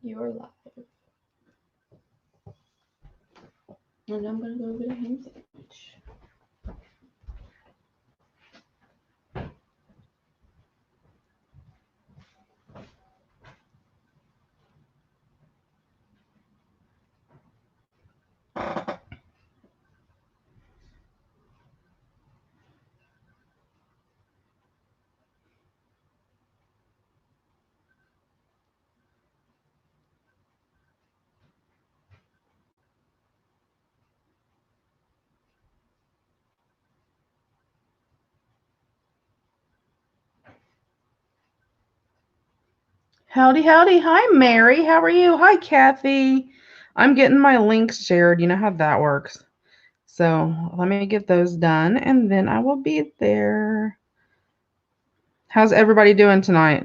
You are live. And I'm gonna go get a ham sandwich. Howdy, howdy. Hi, Mary. How are you? Hi, Kathy. I'm getting my links shared. You know how that works. So let me get those done and then I will be there. How's everybody doing tonight?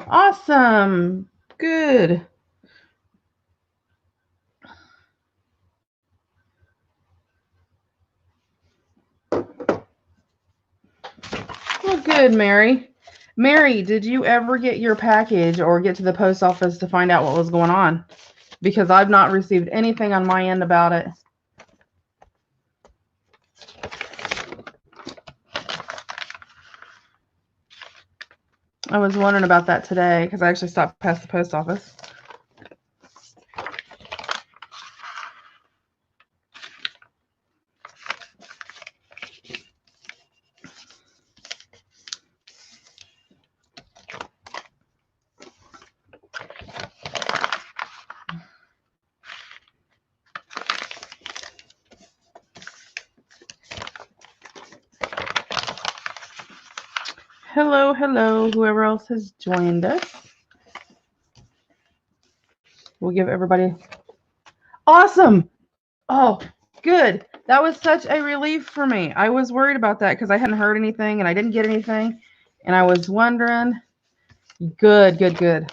Awesome. Good. Well, good, Mary. Mary, did you ever get your package or get to the post office to find out what was going on? Because I've not received anything on my end about it. I was wondering about that today because I actually stopped past the post office. Hello, hello, whoever else has joined us. We'll give everybody. Awesome. Oh, good. That was such a relief for me. I was worried about that because I hadn't heard anything and I didn't get anything. And I was wondering. Good, good, good.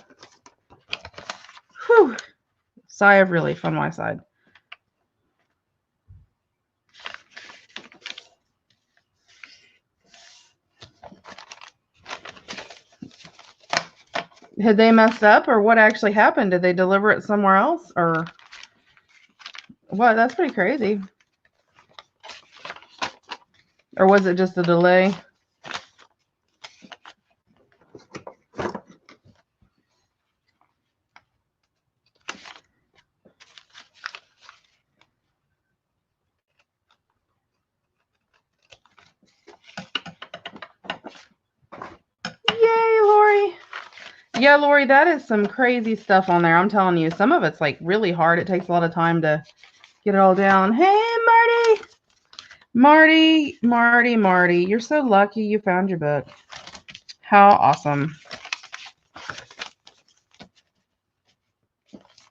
Whew. Sigh of relief on my side. Had they messed up or what actually happened? Did they deliver it somewhere else or what? That's pretty crazy. Or was it just a delay? Yay, Lori. Yeah, Lori, that is some crazy stuff on there. I'm telling you, some of it's like really hard. It takes a lot of time to get it all down. Hey, Marty. Marty. You're so lucky you found your book. How awesome.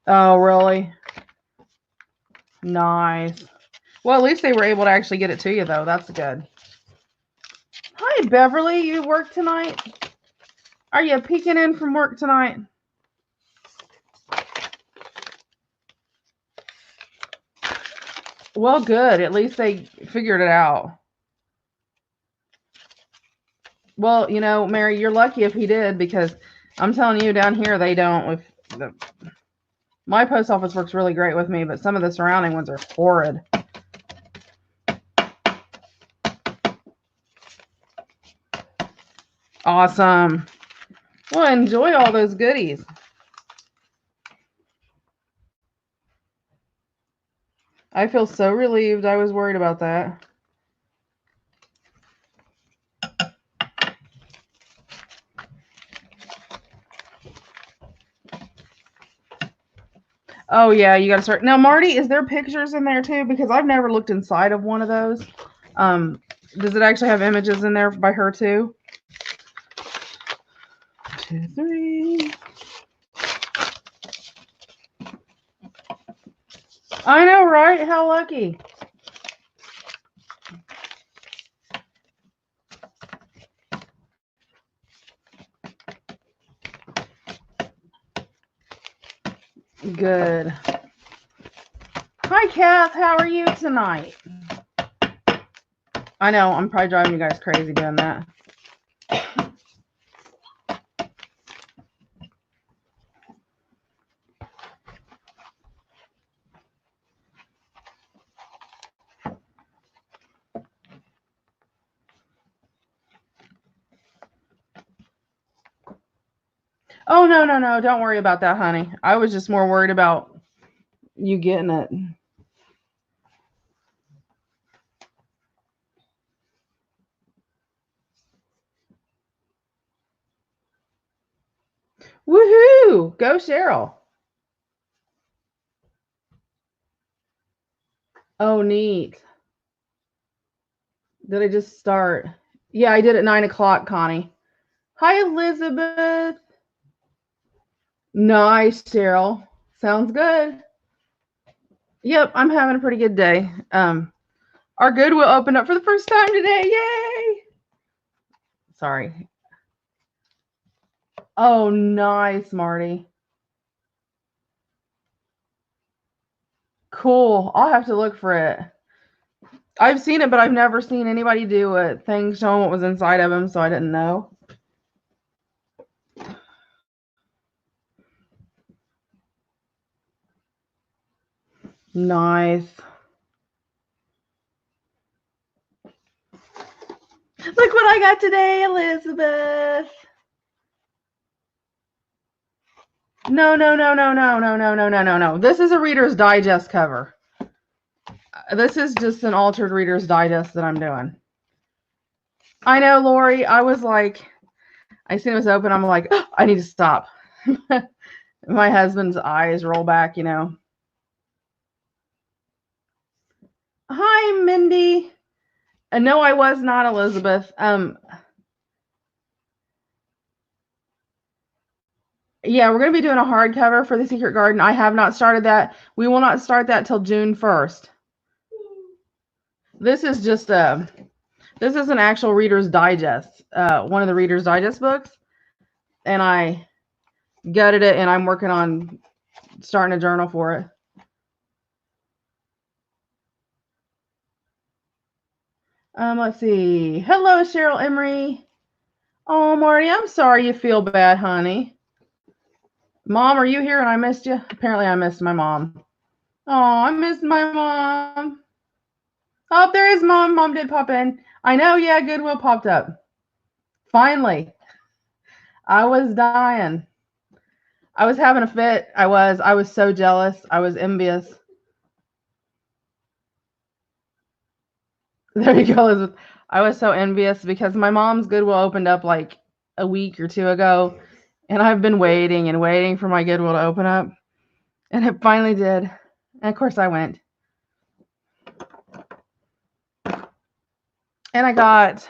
Oh, really? Nice. Well, at least they were able to actually get it to you, though. That's good. Hi, Beverly. You work tonight? Are you peeking in from work tonight? Well, good. At least they figured it out. Well, you know, Mary, you're lucky if he did because I'm telling you, down here they don't. My post office works really great with me, but some of the surrounding ones are horrid. Awesome. Well, enjoy all those goodies. I feel so relieved. I was worried about that. Oh yeah, you gotta start. Now, Marty, is there pictures in there too? Because I've never looked inside of one of those. Does it actually have images in there by her too? 2, 3. I know, right? How lucky. Good. Hi, Kath. How are you tonight? I know, I'm probably driving you guys crazy doing that. Oh, no, no, no. Don't worry about that, honey. I was just more worried about you getting it. Woohoo! Go, Cheryl. Oh, neat. Did I just start? Yeah, I did at 9 o'clock, Connie. Hi, Elizabeth. Nice, Cheryl. Sounds good. Yep, I'm having a pretty good day. Our Goodwill opened up for the first time today. Yay! Sorry. Oh, nice, Marty. Cool. I'll have to look for it. I've seen it, but I've never seen anybody do a thing showing what was inside of them, so I didn't know. Nice. Look what I got today, Elizabeth. No, no, no, no, no, no, no, no, no, no, no. This is a Reader's Digest cover. This is just an altered Reader's Digest that I'm doing. I know, Lori. I was like, I seen it was open. I'm like, oh, I need to stop. My husband's eyes roll back, you know. Hi, Mindy. No, I was not, Elizabeth. Yeah, we're going to be doing a hardcover for The Secret Garden. I have not started that. We will not start that till June 1st. This is just this is an actual Reader's Digest, one of the Reader's Digest books, and I gutted it, and I'm working on starting a journal for it. Let's see. Hello, Cheryl Emery. Oh, Marty, I'm sorry you feel bad, honey. Mom, are you here and I missed you? Apparently I missed my mom. Oh, I missed my mom. Oh, there is Mom. Mom did pop in. I know, yeah, Goodwill popped up. Finally. I was dying. I was having a fit. I was so jealous. I was envious. There you go, Elizabeth. I was so envious because my mom's Goodwill opened up like a week or two ago, and I've been waiting and waiting for my Goodwill to open up, and it finally did. And of course I went. And I got,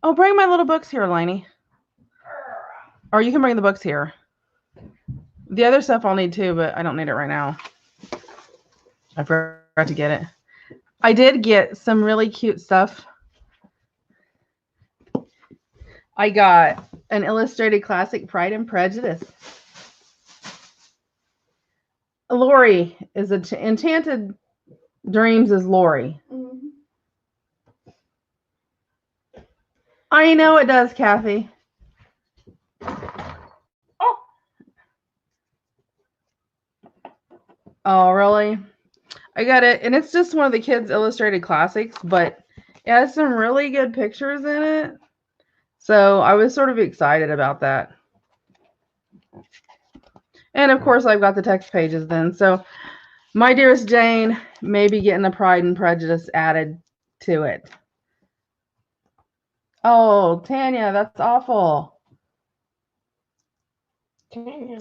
oh, bring my little books here, Lainey. Or you can bring the books here. The other stuff I'll need too, but I don't need it right now. I forgot to get it. I did get some really cute stuff. I got an illustrated classic, Pride and Prejudice. Lori is Enchanted Dreams is Lori. Mm-hmm. I know it does, Kathy. Oh, really? I got it, and it's just one of the kids' illustrated classics, but it has some really good pictures in it. So I was sort of excited about that. And of course, I've got the text pages then. So My Dearest Jane may be getting the Pride and Prejudice added to it. Oh, Tanya, that's awful.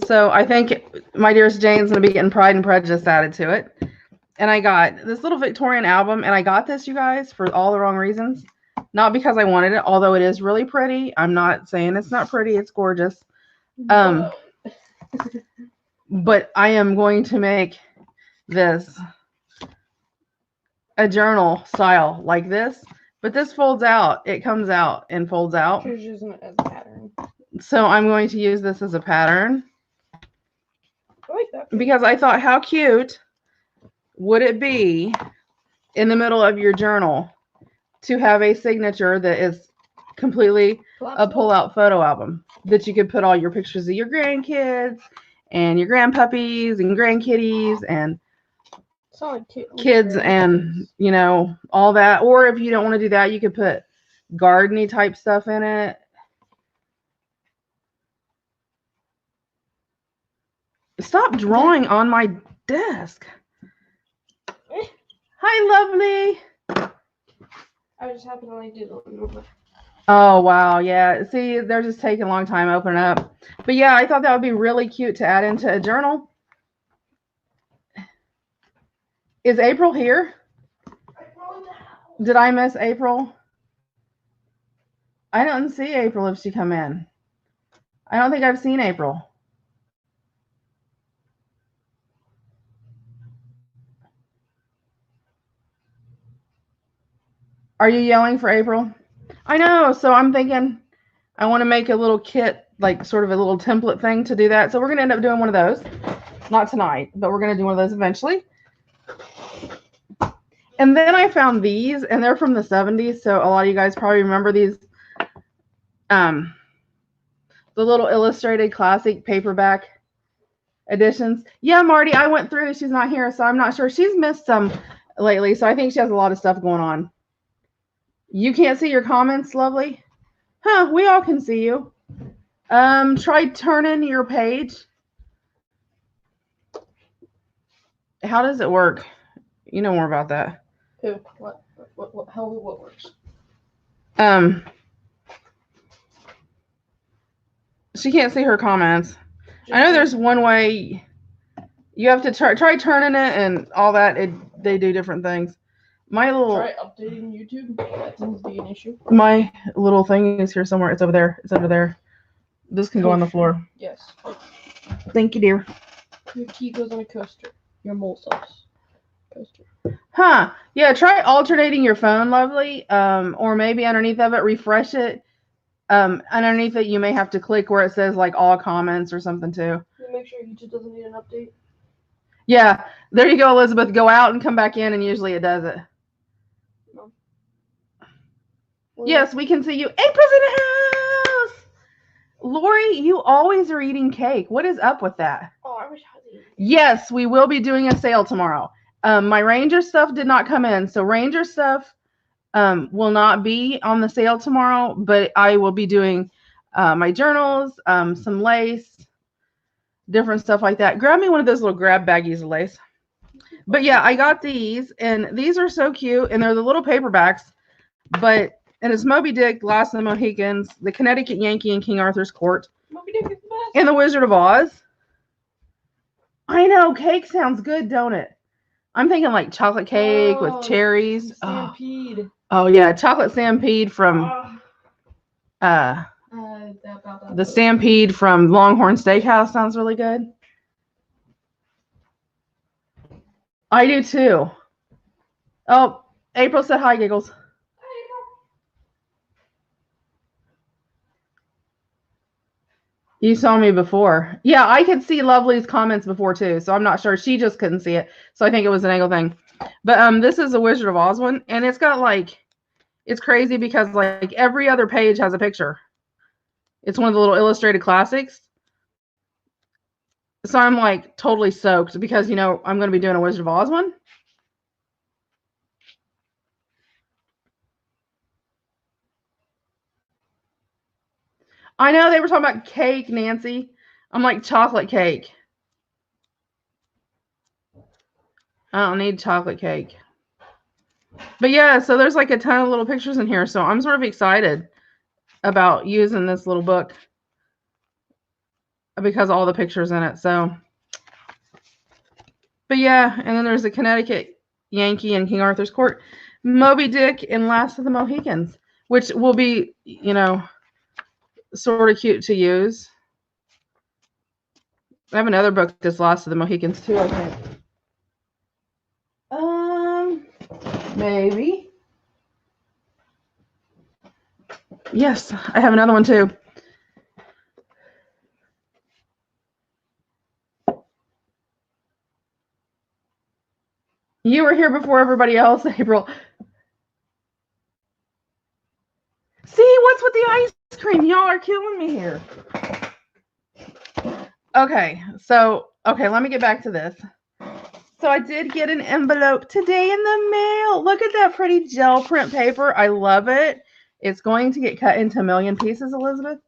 So I think My Dearest Jane's going to be getting Pride and Prejudice added to it. And I got this little Victorian album, and I got this, you guys, for all the wrong reasons. Not because I wanted it, although it is really pretty. I'm not saying it's not pretty. It's gorgeous. But I am going to make this a journal style like this. But this folds out. It comes out and folds out. You're using it as a pattern. So I'm going to use this as a pattern. I like that. Because I thought, how cute would it be in the middle of your journal to have a signature that is completely a pull-out photo album that you could put all your pictures of your grandkids and your grandpuppies and grandkitties and kids and, you know, all that. Or if you don't want to do that, you could put gardening type stuff in it. Stop drawing on my desk. Hi, lovely. I just happened to like do the little. Oh, wow. Yeah. See, they're just taking a long time opening up. But yeah, I thought that would be really cute to add into a journal. Is April here? Did I miss April? I don't see April if she come in. I don't think I've seen April. Are you yelling for April? I know. So I'm thinking I want to make a little kit, like sort of a little template thing to do that. So we're going to end up doing one of those. Not tonight, but we're going to do one of those eventually. And then I found these, and they're from the 70s. So a lot of you guys probably remember these. The little illustrated classic paperback editions. Yeah, Marty, I went through. She's not here, so I'm not sure. She's missed some lately. So I think she has a lot of stuff going on. You can't see your comments, lovely? Huh, we all can see you. Try turning your page. How does it work? You know more about that. Who? What works? She can't see her comments. I know there's one way. You have to try turning it and all that. They do different things. My little try updating YouTube. That seems to be an issue. My little thing is here somewhere. It's over there. It's over there. This can go on the floor. Yes. Thank you, dear. Your key goes on a coaster. Your mole sauce coaster. Huh. Yeah, try alternating your phone, lovely. Or maybe underneath of it, refresh it. Underneath it, you may have to click where it says like all comments or something too. Make sure YouTube doesn't need an update. Yeah. There you go, Elizabeth. Go out and come back in, and usually it does it. No. Yes, we can see you. April's in the house. Lori, you always are eating cake. What is up with that? Oh, I wish I was eating. Yes, we will be doing a sale tomorrow. My Ranger stuff did not come in, so Ranger stuff will not be on the sale tomorrow, but I will be doing my journals, some lace, different stuff like that. Grab me one of those little grab baggies of lace. But yeah, I got these, and these are so cute, and they're the little paperbacks, and it's Moby Dick, Last of the Mohicans, the Connecticut Yankee, and King Arthur's Court, Moby Dick is the best. and the Wizard of Oz. I know, cake sounds good, don't it? I'm thinking like chocolate cake with cherries. Stampede. Oh yeah, chocolate stampede from the Stampede from Longhorn Steakhouse sounds really good. I do too. Oh, April said hi, Giggles. Hi, April. You saw me before. Yeah, I could see Lovely's comments before too, so I'm not sure. She just couldn't see it, so I think it was an angle thing. But this is a Wizard of Oz one, and it's got like, it's crazy because like every other page has a picture. It's one of the little illustrated classics. So I'm like totally soaked because, you know, I'm going to be doing a Wizard of Oz one. I know they were talking about cake, Nancy. I'm like chocolate cake. I don't need chocolate cake. But yeah, so there's like a ton of little pictures in here. So I'm sort of excited about using this little book because all the pictures in it. So But yeah, and then there's a Connecticut Yankee in King Arthur's Court, Moby Dick and Last of the Mohicans, which will be, you know, sort of cute to use. I have another book that's Last of the Mohicans too, I think. Maybe. Yes, I have another one too. You were here before everybody else, April. See, what's with the ice cream? Y'all are killing me here. Okay, let me get back to this. So I did get an envelope today in the mail. Look at that pretty gel print paper. I love it. It's going to get cut into a million pieces, Elizabeth.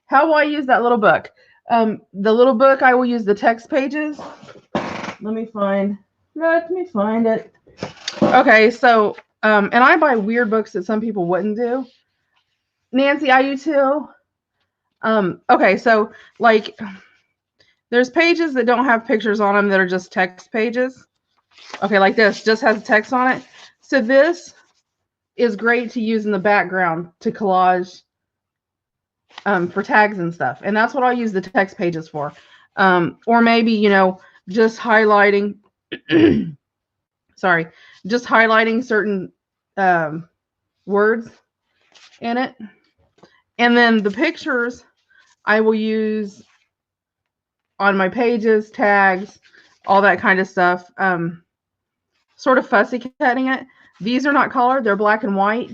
How will I use that little book? The little book, I will use the text pages. Let me find it. Okay, so, and I buy weird books that some people wouldn't do. Nancy, I do too. Okay, so, like, there's pages that don't have pictures on them that are just text pages. Okay, like this, just has text on it. So this is great to use in the background to collage for tags and stuff. And that's what I'll use the text pages for. Or maybe, you know, just highlighting, just highlighting certain words in it. And then the pictures I will use on my pages, tags, all that kind of stuff. Sort of fussy cutting it. These are not colored, they're black and white.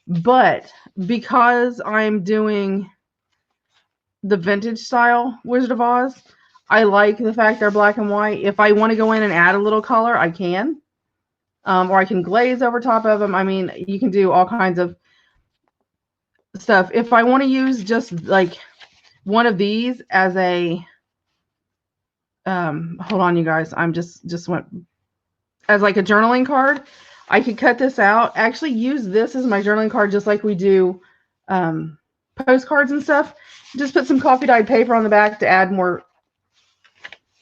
But because I'm doing the vintage style Wizard of Oz, I like the fact they're black and white. If I want to go in and add a little color, I can. Or I can glaze over top of them. I mean, you can do all kinds of stuff. If I want to use just like one of these as a hold on, you guys, I'm just went as like a journaling card, I could cut this out, actually use this as my journaling card, just like we do postcards and stuff. Just put some coffee dyed paper on the back to add more,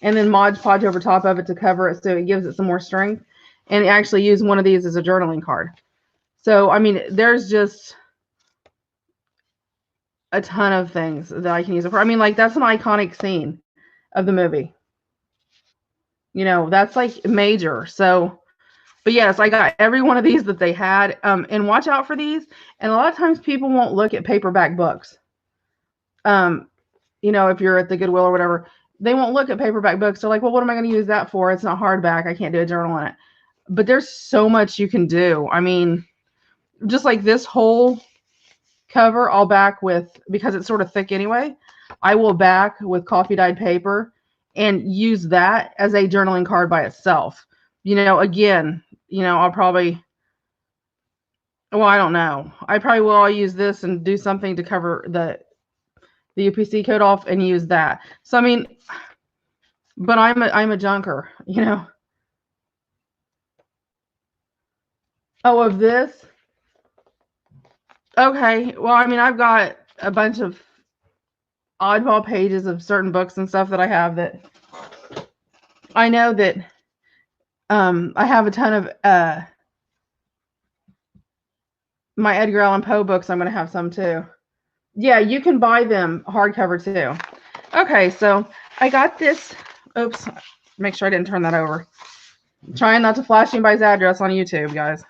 and then Mod Podge over top of it to cover it so it gives it some more strength, and actually use one of these as a journaling card. So I mean, there's just a ton of things that I can use it for. I mean, like, that's an iconic scene of the movie. You know, that's like major. So, but yes, I got every one of these that they had. And watch out for these. And a lot of times people won't look at paperback books. You know, if you're at the Goodwill or whatever, they won't look at paperback books. They're like, well, what am I going to use that for? It's not hardback. I can't do a journal in it. But there's so much you can do. I mean, just like this whole cover, I'll back with, because it's sort of thick anyway, I will back with coffee dyed paper and use that as a journaling card by itself. You know, again, you know, I'll probably, well, I don't know. I probably will use this and do something to cover the UPC code off and use that. So, I mean, but I'm a junker, you know. Oh, of this? Okay. Well, I mean, I've got a bunch of oddball pages of certain books and stuff that I have that I know that I have a ton of my Edgar Allan Poe books. I'm going to have some too. Yeah, you can buy them hardcover too. Okay, so I got this. Oops, make sure I didn't turn that over. I'm trying not to flash anybody's address on YouTube, guys.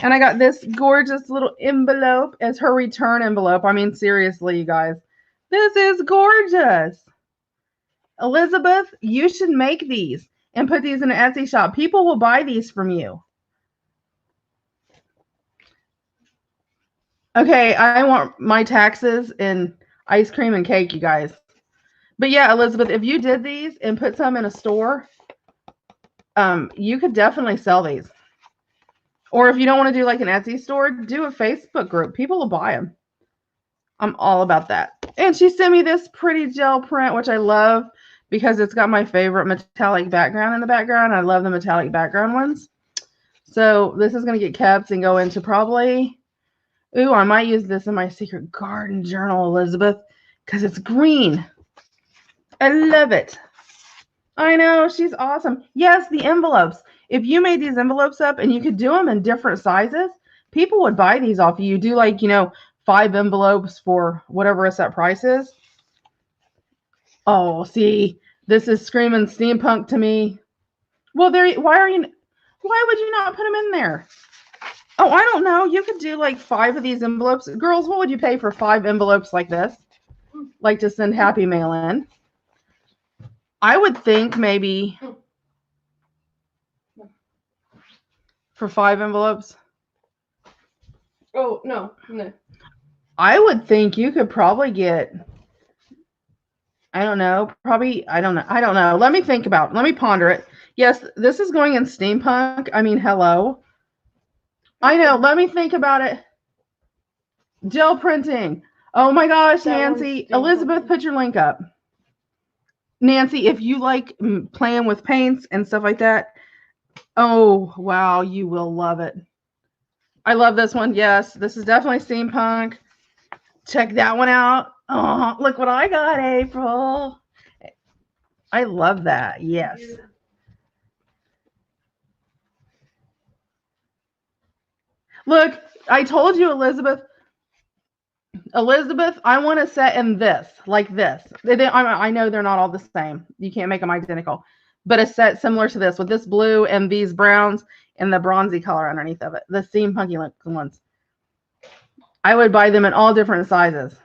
And I got this gorgeous little envelope as her return envelope. I mean, seriously, you guys, this is gorgeous. Elizabeth, you should make these and put these in an Etsy shop. People will buy these from you. Okay, I want my taxes and ice cream and cake, you guys. But yeah, Elizabeth, if you did these and put some in a store, you could definitely sell these. Or if you don't want to do like an Etsy store, do a Facebook group. People will buy them. I'm all about that. And she sent me this pretty gel print, which I love because it's got my favorite metallic background in the background. I love the metallic background ones. So this is going to get kept and go into probably, ooh, I might use this in my secret garden journal, Elizabeth, because it's green. I love it. I know, she's awesome. Yes, the envelopes. If you made these envelopes up and you could do them in different sizes, people would buy these off you. Do like, 5 envelopes for whatever a set price is. Oh, see, this is screaming steampunk to me. Well, why would you not put them in there? Oh, I don't know. You could do like 5 of these envelopes. Girls, what would you pay for 5 envelopes like this? Like to send Happy Mail in? I would think maybe for 5 envelopes. Oh, no. I would think you could probably get, I don't know. Let me think about it. Let me ponder it. Yes, this is going in steampunk. I mean, hello. I know. Let me think about it. Gel printing. Oh my gosh, Nancy. Elizabeth, put your link up. Nancy, if you like playing with paints and stuff like that, oh, wow, you will love it. I love this one. Yes, this is definitely steampunk. Check that one out. Oh, look what I got, April. I love that. Yes. Look, I told you, Elizabeth. Elizabeth, I want to set in this, like this. I know they're not all the same. You can't make them identical. But a set similar to this with this blue and these browns and the bronzy color underneath of it. The steampunky looking ones. I would buy them in all different sizes.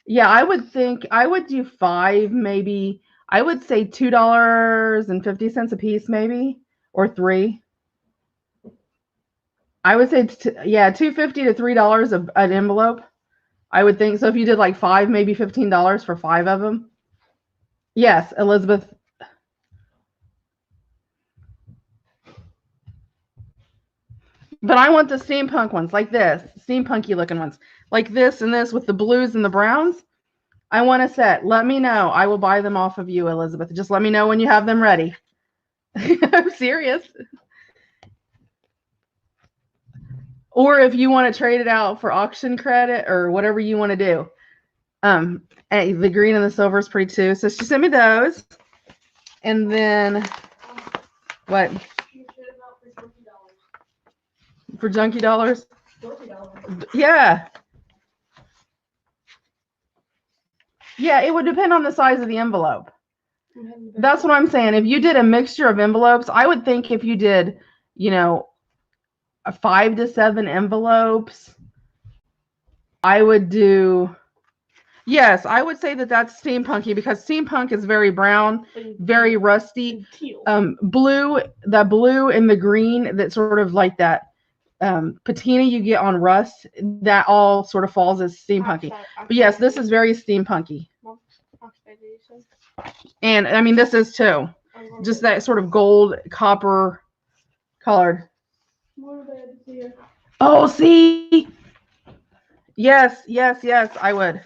Yeah, I would think I would do 5, maybe. I would say $2.50 a piece, maybe, or 3. I would say, $2.50 to $3 an envelope. I would think so. If you did like 5, maybe $15 for 5 of them. Yes, Elizabeth. But I want the steampunk ones, like this, steampunky looking ones, like this and this with the blues and the browns. I want a set. Let me know. I will buy them off of you, Elizabeth. Just let me know when you have them ready. I'm serious. Or if you want to trade it out for auction credit or whatever you want to do. The green and the silver is pretty too. So she sent me those. And then what? For junky dollars? Yeah. Yeah, it would depend on the size of the envelope. That's what I'm saying. If you did a mixture of envelopes, I would think if you did, 5 to 7 envelopes, I would do. Yes, I would say that that's steampunky because steampunk is very brown, very rusty. Blue, the blue and the green, that sort of like that patina you get on rust, that all sort of falls as steampunky. But yes, this is very steampunky. And I mean, this is too. Just that sort of gold, copper colored. Oh, see? Yes, I would.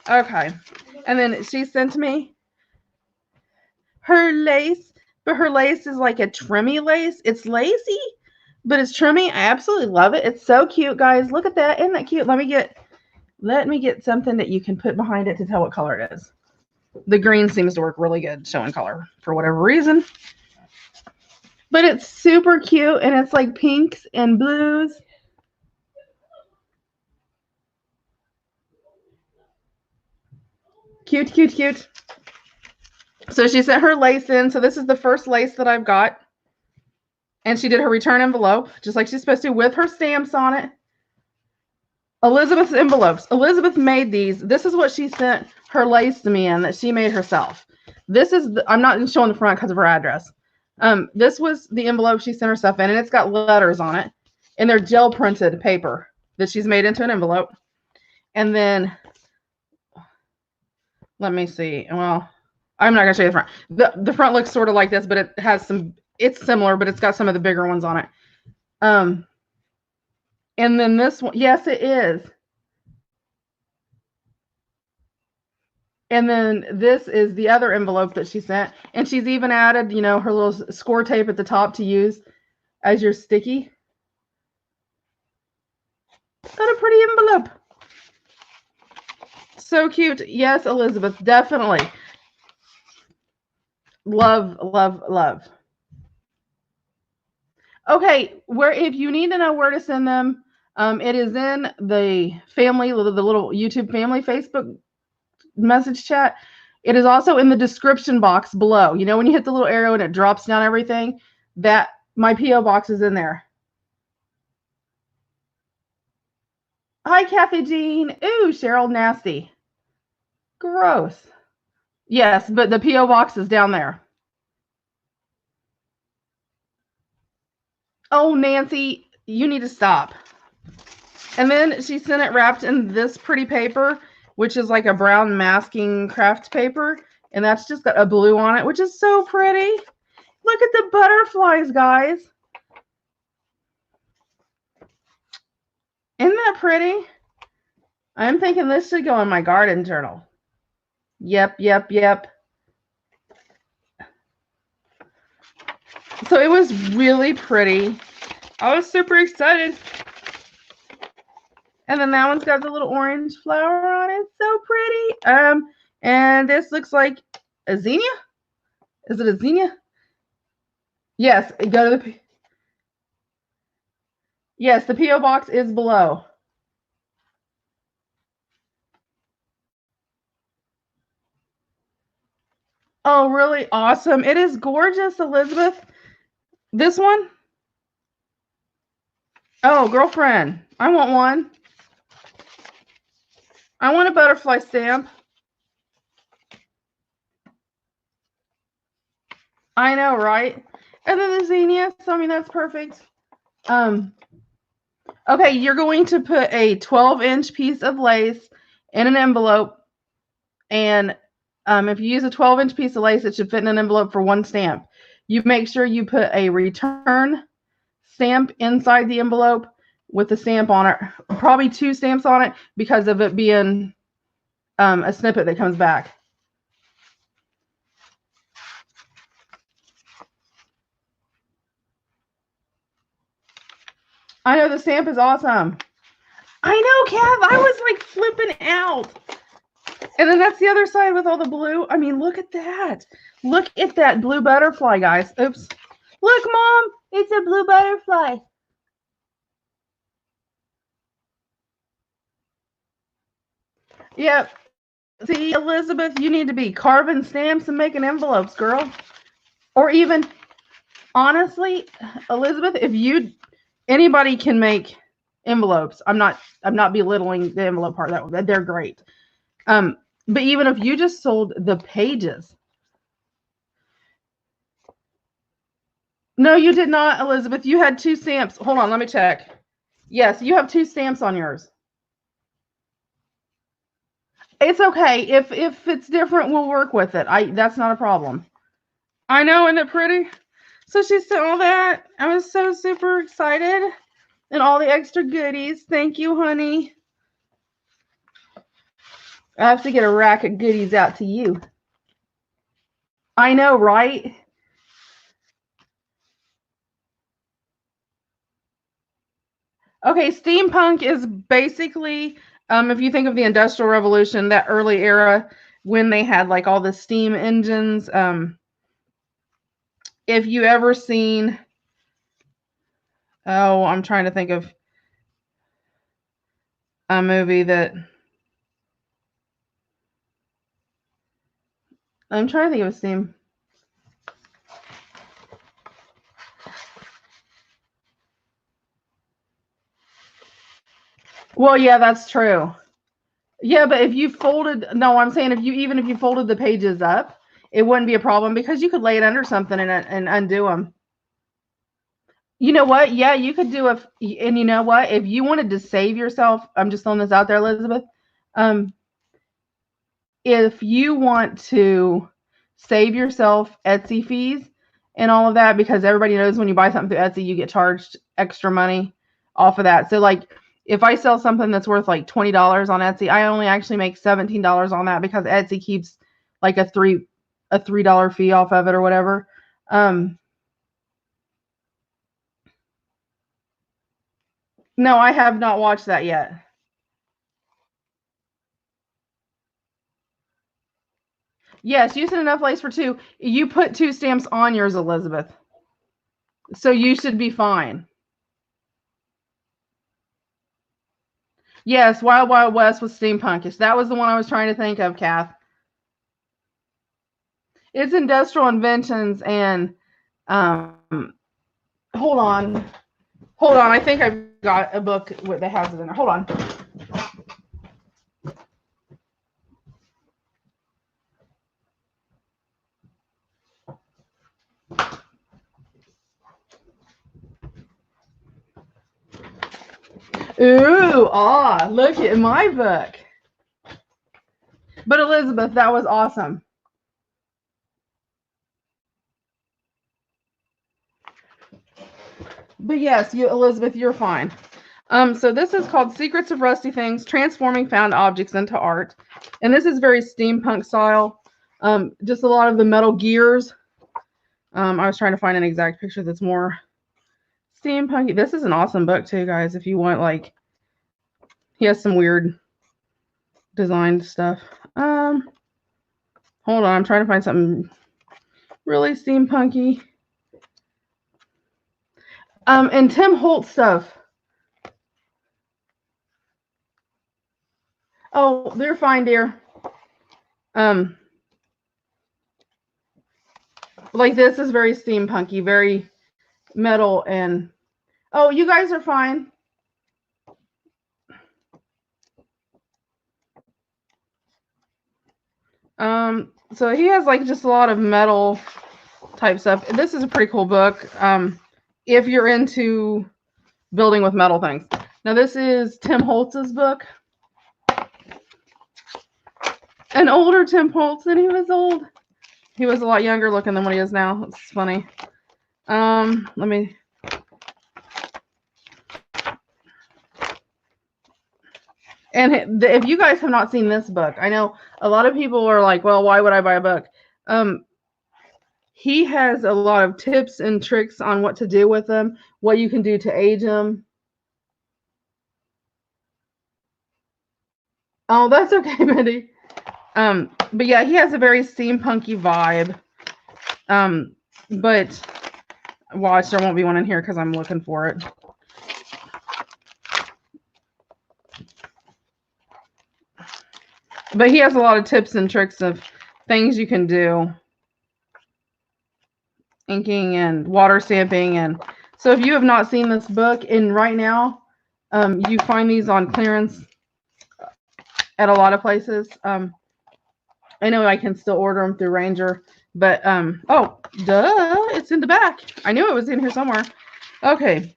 Okay. And then she sent me her lace, but her lace is like a trimmy lace. It's lacy, but it's trimmy. I absolutely love it. It's so cute, guys. Look at that. Isn't that cute? Let me get something that you can put behind it to tell what color it is. The green seems to work really good showing color for whatever reason. But it's super cute, and it's like pinks and blues. Cute. So she sent her lace in. So this is the first lace that I've got. And she did her return envelope, just like she's supposed to, with her stamps on it. Elizabeth's envelopes. Elizabeth made these. This is what she sent her lace to me in that she made herself. This is, I'm not showing the front because of her address. This was the envelope she sent her stuff in, and it's got letters on it. And they're gel printed paper that she's made into an envelope. And then, let me see. Well, I'm not going to show you the front. The front looks sort of like this, but it has some, it's similar, but it's got some of the bigger ones on it. And then this one, yes, it is. And then this is the other envelope that she sent. And she's even added, her little score tape at the top to use as your sticky. What a pretty envelope. So cute. Yes, Elizabeth, definitely. Love, love, love. Okay, where if you need to know where to send them, it is in the family, the little YouTube family Facebook message chat. It is also in the description box below. You know when you hit the little arrow and it drops down everything? That my P.O. box is in there. Hi, Kathy Jean. Ooh, Cheryl, nasty. Gross. Yes, but the P.O. box is down there. Oh, Nancy, you need to stop. And then she sent it wrapped in this pretty paper, which is like a brown masking craft paper. And that's just got a blue on it, which is so pretty. Look at the butterflies, guys. Isn't that pretty? I'm thinking this should go in my garden journal. Yep, yep, yep. So it was really pretty. I was super excited. And then that one's got the little orange flower on it. So pretty. And this looks like a zinnia. Is it a zinnia? Yes, go to the Yes, the P.O. box is below. Oh, really awesome. It is gorgeous, Elizabeth. This one? Oh, girlfriend. I want one. I want a butterfly stamp. I know, right? And then the zinnia. So, I mean, that's perfect. Okay, you're going to put a 12-inch piece of lace in an envelope. And if you use a 12-inch piece of lace, it should fit in an envelope for one stamp. You make sure you put a return stamp inside the envelope with a stamp on it, probably 2 stamps on it because of it being a snippet that comes back. I know the stamp is awesome. I know, Cav. I was like flipping out. And then that's the other side with all the blue. I mean, look at that. Look at that blue butterfly, guys. Oops. Look, Mom. It's a blue butterfly. Yep. See, Elizabeth, you need to be carving stamps and making envelopes, girl. Or even, honestly, Elizabeth, if anybody can make envelopes. I'm not belittling the envelope part. That they're great. But even if you just sold the pages. No, you did not, Elizabeth. You had 2 stamps. Hold on, let me check. Yes, you have 2 stamps on yours. It's okay. If it's different, we'll work with it. That's not a problem. I know, isn't it pretty? So she sent all that. I was so super excited. And all the extra goodies. Thank you, honey. I have to get a rack of goodies out to you. I know, right? Okay, steampunk is basically, if you think of the Industrial Revolution, that early era when they had like all the steam engines. If you ever seen, oh, I'm trying to think of a movie that I'm trying to think of a steam. Well, yeah, that's true. Yeah, but if you folded, no, I'm saying if you folded the pages up, it wouldn't be a problem because you could lay it under something and undo them. You know what? Yeah, you could do and you know what? If you wanted to save yourself, I'm just throwing this out there, Elizabeth. If you want to save yourself Etsy fees and all of that, because everybody knows when you buy something through Etsy, you get charged extra money off of that. So like if I sell something that's worth like $20 on Etsy, I only actually make $17 on that because Etsy keeps like a $3 fee off of it or whatever. No, I have not watched that yet. Yes, using enough lace for 2. You put 2 stamps on yours, Elizabeth. So you should be fine. Yes, Wild Wild West was steampunkish. That was the one I was trying to think of, Kath. It's Industrial Inventions and hold on. I think I've got a book that has it in there. Hold on. Ooh, look at my book. But Elizabeth, that was awesome. But yes, Elizabeth, you're fine. So this is called Secrets of Rusty Things, Transforming Found Objects into Art. And this is very steampunk style. Just a lot of the metal gears. I was trying to find an exact picture that's more steampunky. This is an awesome book too, guys. If you want, like, he has some weird designed stuff. Hold on, I'm trying to find something really steampunky. And Tim Holt stuff. Oh, they're fine, dear. Like, this is very steampunky, very metal, and oh, you guys are fine. So he has, like, just a lot of metal type stuff. This is a pretty cool book. If you're into building with metal things. Now, this is Tim Holtz's book. An older Tim Holtz than he was old. He was a lot younger looking than what he is now. It's funny. Let me. And if you guys have not seen this book, I know a lot of people are like, well, why would I buy a book? He has a lot of tips and tricks on what to do with them, what you can do to age them. Oh, that's okay, Mindy. But yeah, he has a very steampunky vibe. But watch, there won't be one in here because I'm looking for it. But he has a lot of tips and tricks of things you can do. Inking and water stamping. And so if you have not seen this book, and right now you find these on clearance at a lot of places. I know I can still order them through Ranger, but oh, duh, it's in the back. I knew it was in here somewhere. Okay,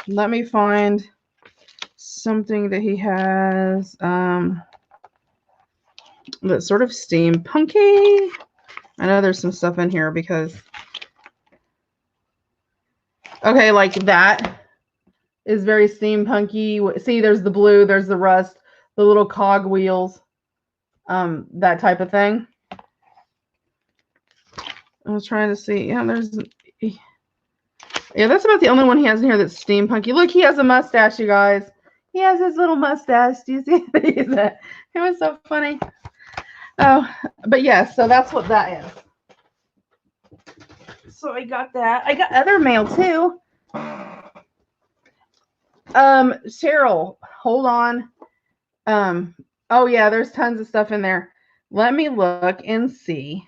let me find something that he has that's sort of steampunky. I know there's some stuff in here because, okay, like that is very steampunky. See, there's the blue, there's the rust, the little cog wheels, that type of thing. I was trying to see. Yeah, that's about the only one he has in here that's steampunky. Look, he has a mustache, you guys. He has his little mustache. Do you see that? It was so funny. Oh, but yes, so that's what that is. So I got that. I got other mail too. Cheryl, hold on. Oh yeah, there's tons of stuff in there. Let me look and see,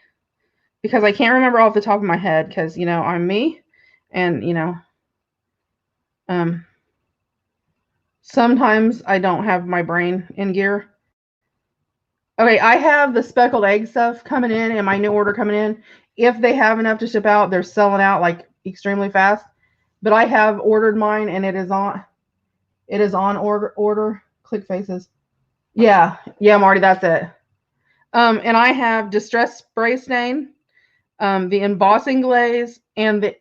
because I can't remember off the top of my head, because, you know, I'm me, and, you know, sometimes I don't have my brain in gear. Okay, I have the speckled egg stuff coming in, and my new order coming in. If they have enough to ship out, they're selling out like extremely fast. But I have ordered mine, and it is on order. Click faces. Yeah, Marty, that's it. And I have Distress Spray Stain, the embossing glaze, and the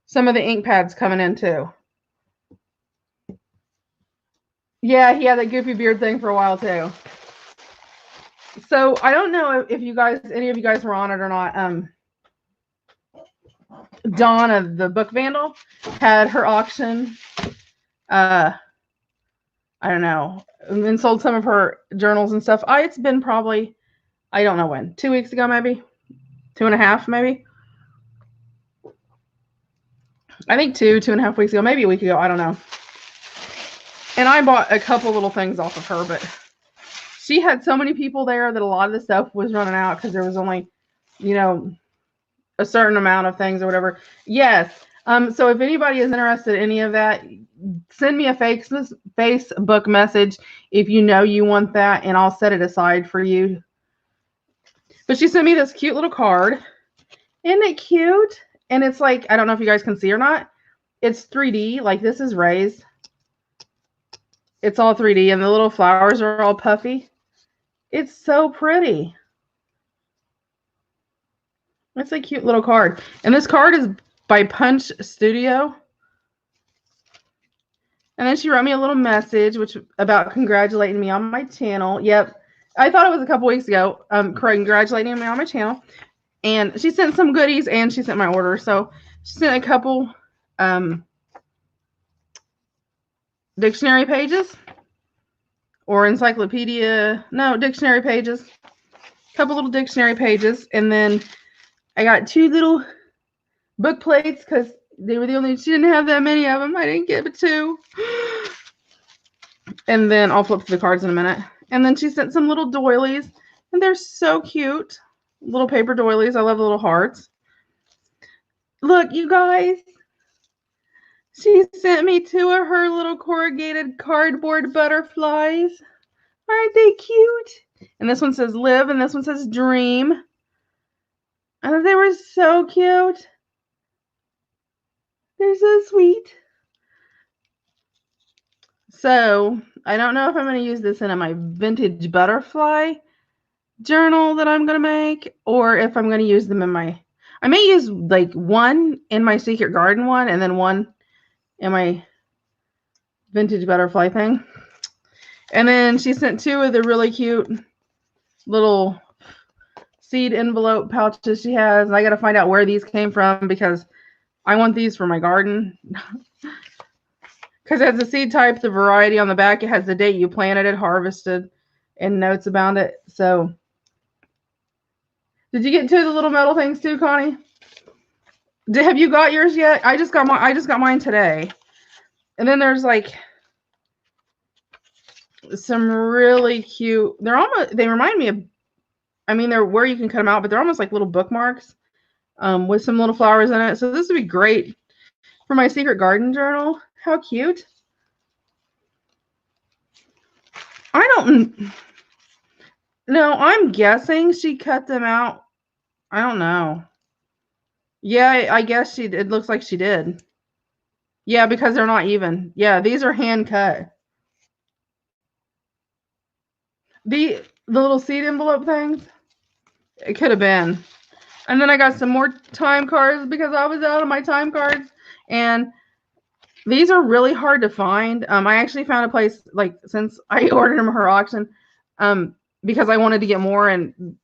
some of the ink pads coming in too. Yeah, he had that goofy beard thing for a while too. So I don't know if you guys, any of you guys were on it or not. Donna, the book vandal, had her auction. I don't know, and sold some of her journals and stuff. It's been probably I don't know when. 2 weeks ago, maybe 2.5, maybe. I think 2.5 weeks ago, maybe a week ago. I don't know. And I bought a couple little things off of her, but she had so many people there that a lot of the stuff was running out because there was only, you know, a certain amount of things or whatever. Yes. So if anybody is interested in any of that, send me a Facebook message if you know you want that, and I'll set it aside for you. But she sent me this cute little card. Isn't it cute? And it's like, I don't know if you guys can see or not. It's 3D. Like, this is raised. It's all 3D, and the little flowers are all puffy. It's so pretty. It's a cute little card. And this card is by Punch Studio. And then she wrote me a little message about congratulating me on my channel. Yep. I thought it was a couple weeks ago. Congratulating me on my channel. And she sent some goodies and she sent my order. So she sent a couple dictionary pages or dictionary pages. A couple little dictionary pages. And then I got 2 little book plates because they were the only, she didn't have that many of them. I didn't give it 2. And then I'll flip through the cards in a minute. And then she sent some little doilies, and they're so cute. Little paper doilies. I love the little hearts. Look, you guys. She sent me 2 of her little corrugated cardboard butterflies. Aren't they cute? And this one says live, and this one says dream. And they were so cute. They're so sweet. So I don't know if I'm going to use this in my vintage butterfly journal that I'm going to make, or if I'm going to use them in I may use like one in my secret garden one and then one in my vintage butterfly thing. And then she sent 2 of the really cute little seed envelope pouches she has. And I got to find out where these came from because I want these for my garden. Because it has the seed type, the variety on the back. It has the date you planted it, harvested, and notes about it. So, did you get 2 of the little metal things too, Connie? Have you got yours yet? I just got mine today. And then there's like some really cute. They remind me of. I mean, they're where you can cut them out, but they're almost like little bookmarks, with some little flowers in it. So this would be great for my secret garden journal. How cute. I don't know. I'm guessing she cut them out. I don't know. Yeah, I guess it looks like she did. Yeah, because they're not even. Yeah, these are hand cut. The little seed envelope things, it could have been. And then I got some more time cards because I was out of my time cards. And these are really hard to find. I actually found a place, like, since I ordered them her auction, because I wanted to get more, and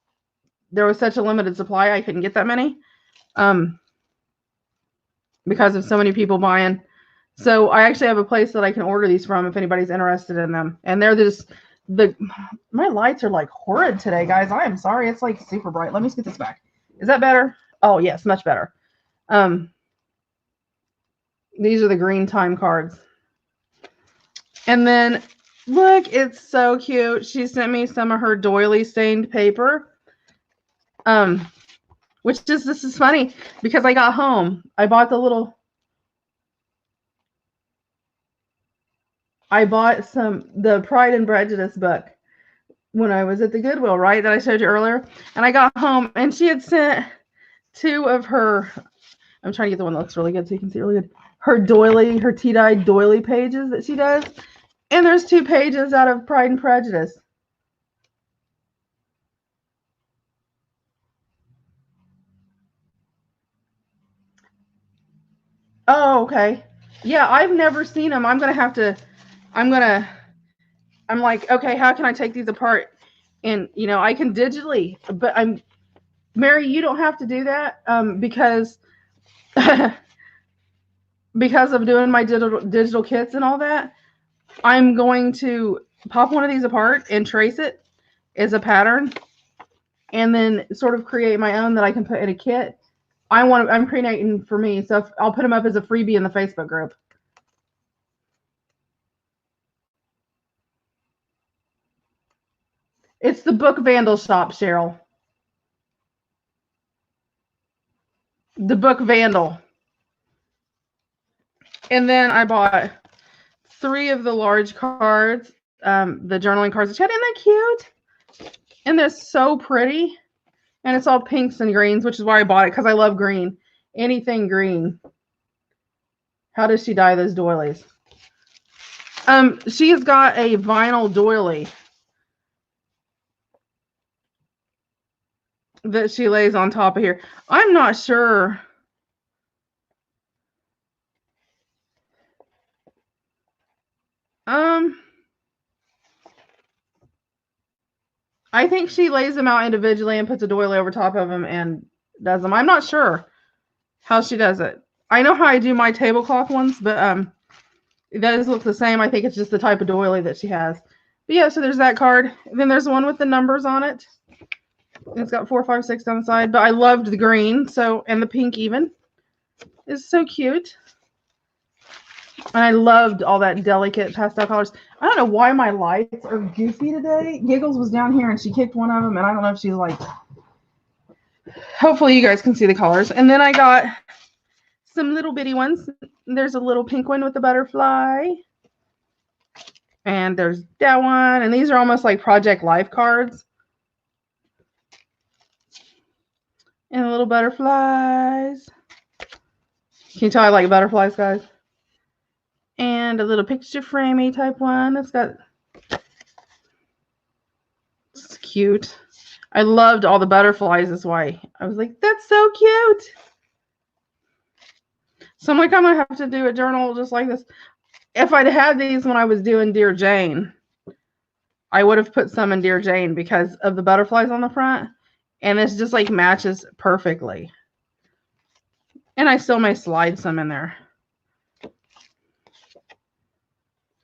there was such a limited supply, I couldn't get that many, because of so many people buying. So I actually have a place that I can order these from if anybody's interested in them. And they're just my lights are like horrid today, guys. I am sorry. It's like super bright. Let me get this back. Is that better? Oh yes, much better. These are the green time cards. And then look, it's so cute. She sent me some of her doily stained paper. This is funny because I got home. I bought the Pride and Prejudice book when I was at the Goodwill, right? That I showed you earlier. And I got home and she had sent 2 of her, I'm trying to get the one that looks really good so you can see really good. Her tea-dyed doily pages that she does. And there's 2 pages out of Pride and Prejudice. Oh, okay. Yeah, I've never seen them. I'm like, okay, how can I take these apart? And, I can digitally, but Mary, you don't have to do that, because of doing my digital kits and all that. I'm going to pop one of these apart and trace it as a pattern and then sort of create my own that I can put in a kit. I'm creating for me, so I'll put them up as a freebie in the Facebook group. It's the Book Vandal shop, Cheryl. The Book Vandal. And then I bought 3 of the large cards, the journaling cards. Isn't that cute? And they're so pretty. And it's all pinks and greens, which is why I bought it, because I love green. Anything green. How does she dye those doilies? She's got a vinyl doily that she lays on top of here. I'm not sure. I think she lays them out individually and puts a doily over top of them and does them. I'm not sure how she does it. I know how I do my tablecloth ones, but those look the same. I think it's just the type of doily that she has. But yeah, so there's that card. And then there's one with the numbers on it. It's got 4, 5, 6 down the side. But I loved the green, and the pink even. It's so cute. And I loved all that delicate pastel colors. I don't know why my lights are goofy today. Giggles was down here and she kicked one of them. And I don't know if she's like... Hopefully you guys can see the colors. And then I got some little bitty ones. There's a little pink one with a butterfly. And there's that one. And these are almost like Project Life cards. And little butterflies. Can you tell I like butterflies, guys? And a little picture framey type one. It's cute. I loved all the butterflies. That's why I was like, that's so cute. So I'm like, I'm going to have to do a journal just like this. If I'd had these when I was doing Dear Jane, I would have put some in Dear Jane because of the butterflies on the front. And this just like matches perfectly. And I still may slide some in there.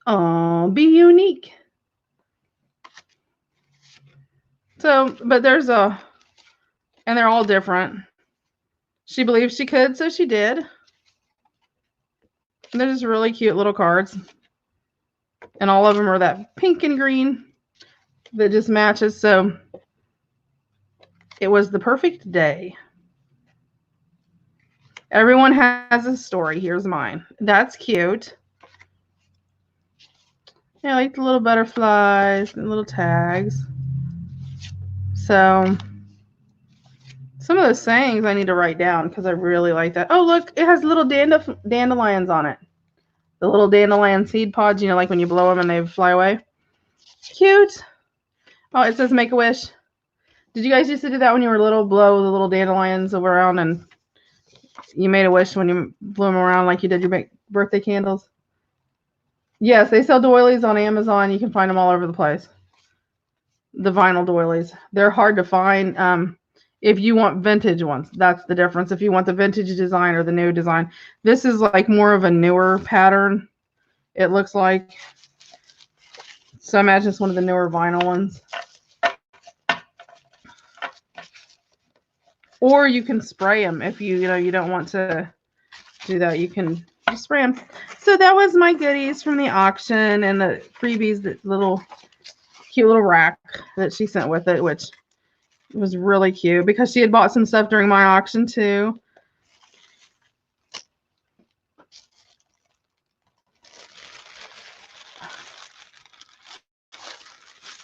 Oh, be unique. So, but there's and they're all different. She believed she could, so she did. And they're just really cute little cards. And all of them are that pink and green that just matches. So it was the perfect day. Everyone has a story. Here's mine. That's cute. I like the little butterflies and little tags. So some of those sayings I need to write down because I really like that. Oh, look, it has little dandelions on it. The little dandelion seed pods, you know, like when you blow them and they fly away. Cute. Oh, it says make a wish. Did you guys used to do that when you were little? Blow the little dandelions around and you made a wish when you blew them around like you did your birthday candles? Yes, they sell doilies on Amazon. You can find them all over the place. The vinyl doilies. They're hard to find. If you want vintage ones, that's the difference. If you want the vintage design or the new design, this is like more of a newer pattern. It looks like. So I imagine it's one of the newer vinyl ones. Or you can spray them if you don't want to do that. You can just spray them. So that was my goodies from the auction and the freebies, that little cute little rack that she sent with it, which was really cute because she had bought some stuff during my auction too.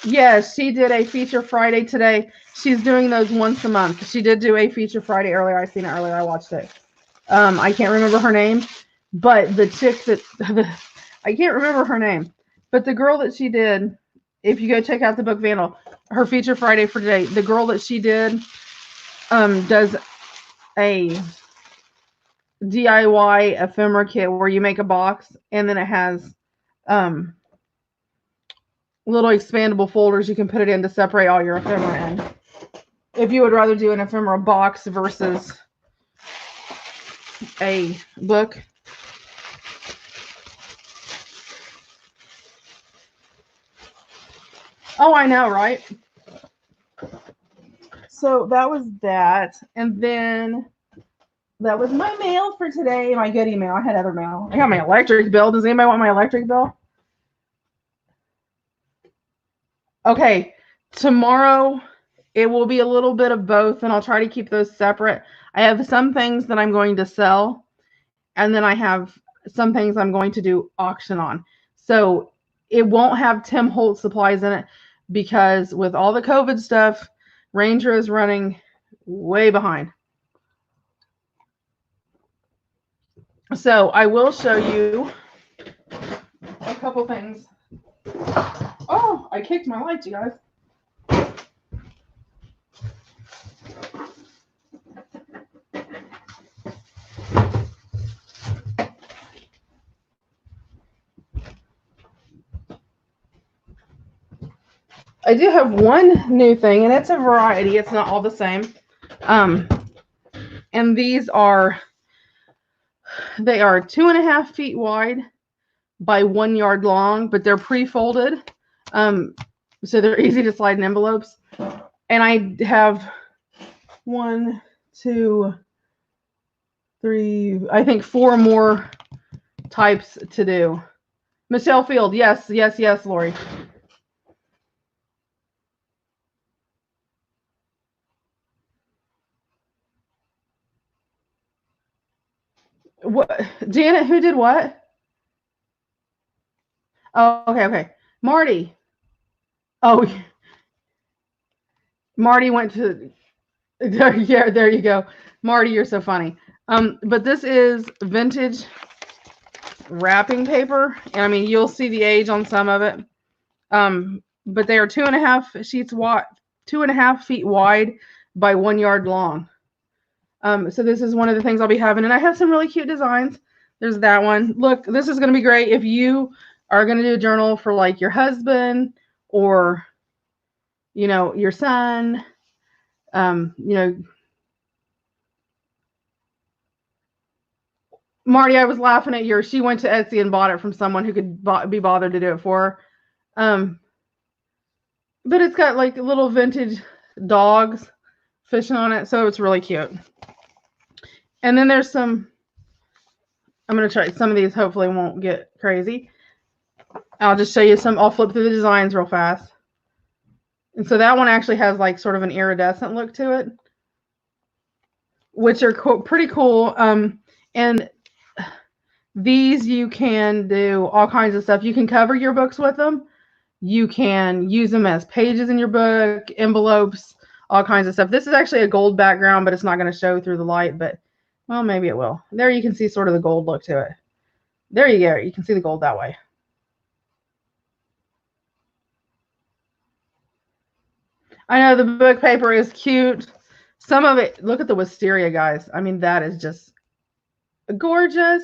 Yes, she did a feature Friday today. She's doing those once a month. She did do a feature Friday earlier. I seen it earlier. I watched it. I can't remember her name, but the chick that I can't remember her name, but the girl that she did, if you go check out the Book Vandal, her feature Friday for today, the girl that she did does a DIY ephemera kit where you make a box and then it has little expandable folders you can put it in to separate all your ephemera in. If you would rather do an ephemera box versus a book. Oh, I know, right? So so that was that. And then that was my mail for today. My good email. I had other mail. I got my electric bill. Does anybody want my electric bill? Okay. Tomorrow it will be a little bit of both, and I'll try to keep those separate. I have some things that I'm going to sell, and then I have some things I'm going to do auction on. So it won't have Tim Holtz supplies in it because with all the COVID stuff, Ranger is running way behind. So I will show you a couple things. Oh, I kicked my lights, you guys. I do have one new thing, and it's a variety. It's not all the same. And these are, they are 2.5 feet wide by 1 yard long, but they're pre-folded. So they're easy to slide in envelopes. And I have 1, 2, 3, I think 4 more types to do. Michelle Field, yes, yes, yes, Lori. What, Janet? Who did what? Oh, okay. Marty. Oh, Marty went to. Yeah, there you go, Marty. You're so funny. But this is vintage wrapping paper, and I mean you'll see the age on some of it. But they are 2.5 sheets wide, 2.5 feet wide by 1 yard long. So this is one of the things I'll be having, and I have some really cute designs. There's that one. Look, this is going to be great if you are going to do a journal for like your husband or, you know, your son. You know, Marty, I was laughing at yours. She went to Etsy and bought it from someone who could be bothered to do it for her. But it's got like little vintage dogs fishing on it, so it's really cute. And then there's some, I'm going to try some of these, hopefully won't get crazy. I'll just show you some, I'll flip through the designs real fast. And so that one actually has like sort of an iridescent look to it, which are pretty cool. And these you can do all kinds of stuff. You can cover your books with them. You can use them as pages in your book, envelopes, all kinds of stuff. This is actually a gold background, but it's not going to show through the light, but well, maybe it will. There you can see sort of the gold look to it. There you go. You can see the gold that way. I know the book paper is cute. Some of it, look at the wisteria, guys. I mean, that is just gorgeous.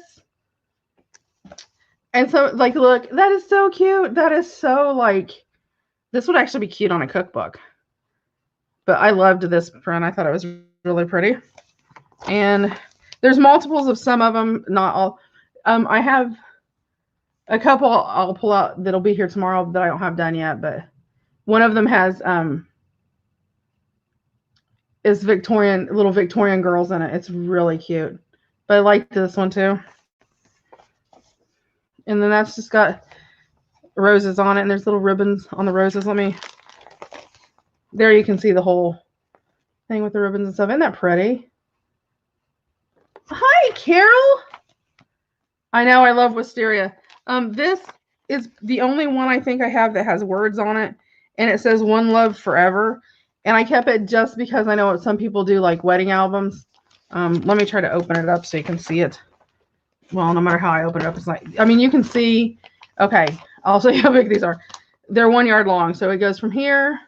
And so, like, look, that is so cute. That is so, like, this would actually be cute on a cookbook. But I loved this print. I thought it was really pretty. And there's multiples of some of them, not all. I have a couple I'll pull out that'll be here tomorrow that I don't have done yet. But one of them has is Victorian, little Victorian girls in it. It's really cute. But I like this one too. And then that's just got roses on it, and there's little ribbons on the roses. There you can see the whole thing with the ribbons and stuff. Isn't that pretty? Hi, Carol. I know, I love wisteria. This is the only one I think I have that has words on it, and it says "One Love Forever." And I kept it just because I know what some people do, like wedding albums. Let me try to open it up so you can see it. Well, no matter how I open it up, it's like, I mean, you can see. Okay, I'll show you how big these are. They're 1 yard long, so it goes from here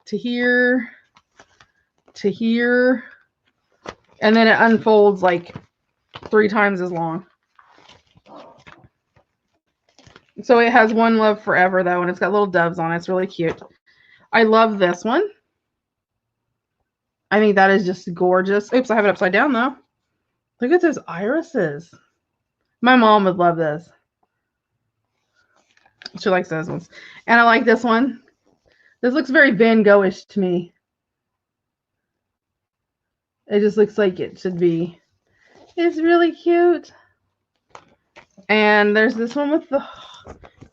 to here to here, and then it unfolds like 3 times as long. So it has "One Love Forever" though, and it's got little doves on it. It's really cute. I love this one. I think that is just gorgeous. Oops, I have it upside down though. Look at those irises. My mom would love this. She likes those ones. And I like this one. This looks very Van Gogh-ish to me. It just looks like it should be. It's really cute. And there's this one with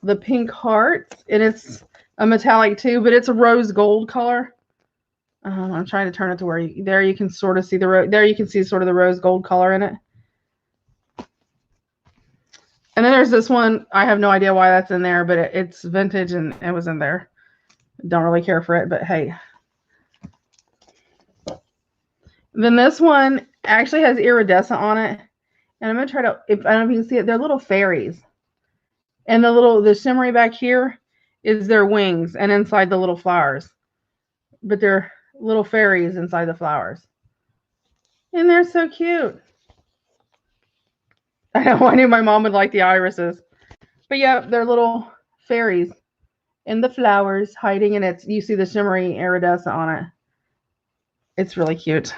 the pink hearts, and it's a metallic too, but it's a rose gold color. I'm trying to turn it to where you can sort of see there you can see sort of the rose gold color in it. And then there's this one. I have no idea why that's in there, but it's vintage and it was in there. Don't really care for it, but hey. Then this one actually has iridescent on it. And I'm going to try to, if I don't know if you can see it, they're little fairies. And the shimmery back here is their wings and inside the little flowers. But they're little fairies inside the flowers. And they're so cute. I know, I knew my mom would like the irises. But yeah, they're little fairies in the flowers hiding in it. You see the shimmery iridescent on it. It's really cute.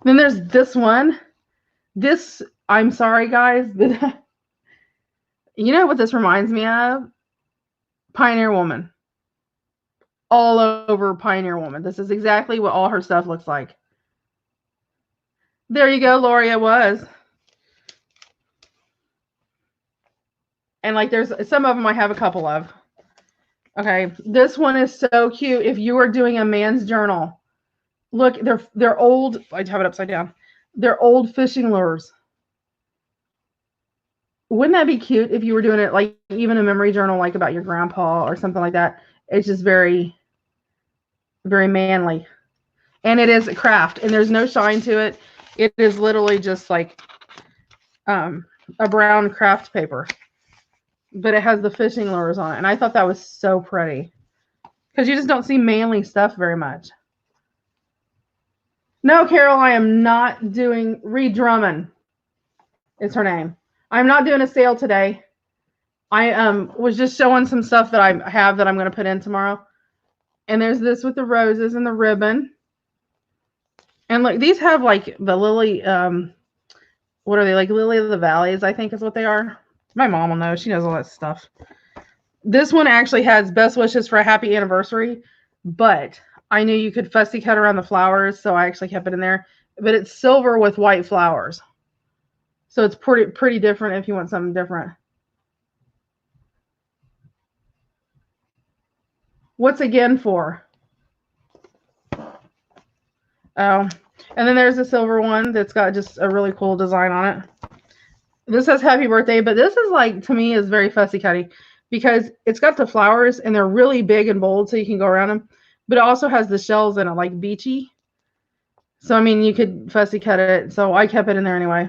Then there's this one. This, I'm sorry guys, but you know what this reminds me of? Pioneer Woman. All over Pioneer Woman. This is exactly what all her stuff looks like. There you go, Lori, it was. And like there's some of them I have a couple of. Okay, this one is so cute. If you are doing a man's journal, look, they're old. I have it upside down. They're old fishing lures. Wouldn't that be cute if you were doing it like even a memory journal, like about your grandpa or something like that? It's just very, very manly. And it is a craft, and there's no shine to it. It is literally just like a brown craft paper. But it has the fishing lures on it. And I thought that was so pretty. Because you just don't see manly stuff very much. No, Carol, I am not doing Reed Drummond. Is her name. I'm not doing a sale today. I was just showing some stuff that I have that I'm going to put in tomorrow. And there's this with the roses and the ribbon. And look, these have like the lily, what are they? Like Lily of the Valleys, I think is what they are. My mom will know. She knows all that stuff. This one actually has best wishes for a happy anniversary, but I knew you could fussy cut around the flowers, so I actually kept it in there. But it's silver with white flowers. So it's pretty different if you want something different. What's again for? Oh, and then there's a silver one that's got just a really cool design on it. This says happy birthday, but this is like, to me, is very fussy cutting because it's got the flowers and they're really big and bold so you can go around them. But it also has the shells in it, like beachy. So, I mean, you could fussy cut it. So I kept it in there anyway.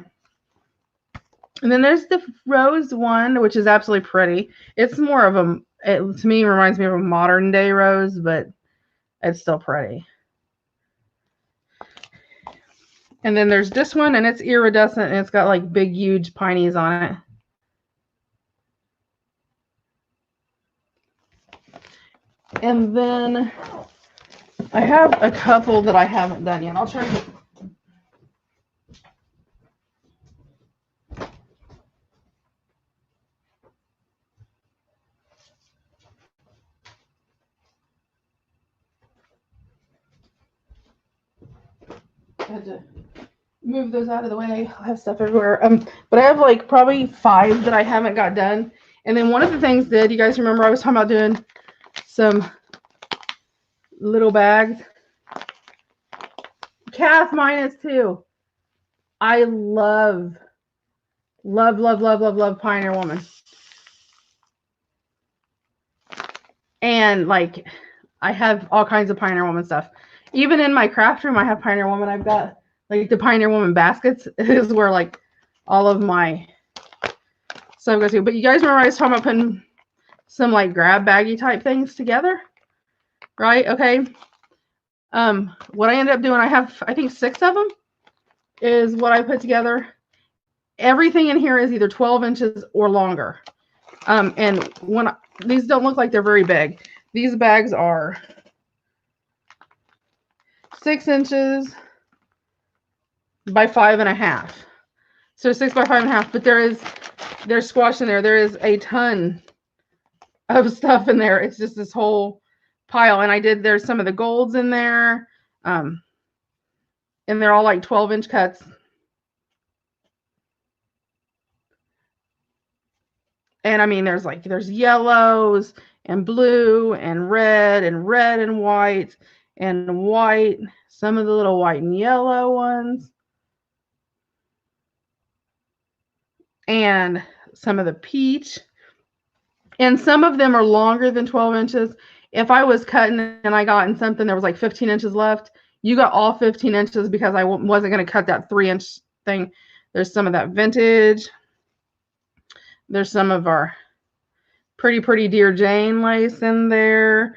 And then there's the rose one, which is absolutely pretty. It's more of to me, reminds me of a modern day rose, but it's still pretty. And then there's this one, and it's iridescent, and it's got like big, huge pineys on it. And then I have a couple that I haven't done yet. I'll try to. I had to move those out of the way. I have stuff everywhere. But I have like probably 5 that I haven't got done. And then one of the things that you guys remember I was talking about doing some little bags. Kath, mine is too. I love Pioneer Woman. And like I have all kinds of Pioneer Woman stuff. Even in my craft room, I have Pioneer Woman. I've got like the Pioneer Woman baskets is where like all of my stuff goes to. But you guys remember I was talking about putting some like grab baggy type things together, right? Okay. What I ended up doing, I have, I think 6 of them is what I put together. Everything in here is either 12 inches or longer. And these don't look like they're very big. These bags are 6 inches by 5.5. So 6 by 5.5, but there's squash in there. There is a ton of stuff in there. It's just this whole pile. And there's some of the golds in there. And they're all like 12-inch cuts. And I mean, there's yellows and blue and red and white and white. Some of the little white and yellow ones. And some of the peach. And some of them are longer than 12 inches. If I was cutting and I got in something there was like 15 inches left, you got all 15 inches because I wasn't going to cut that 3-inch thing. There's some of that vintage. There's some of our pretty Dear Jane lace in there.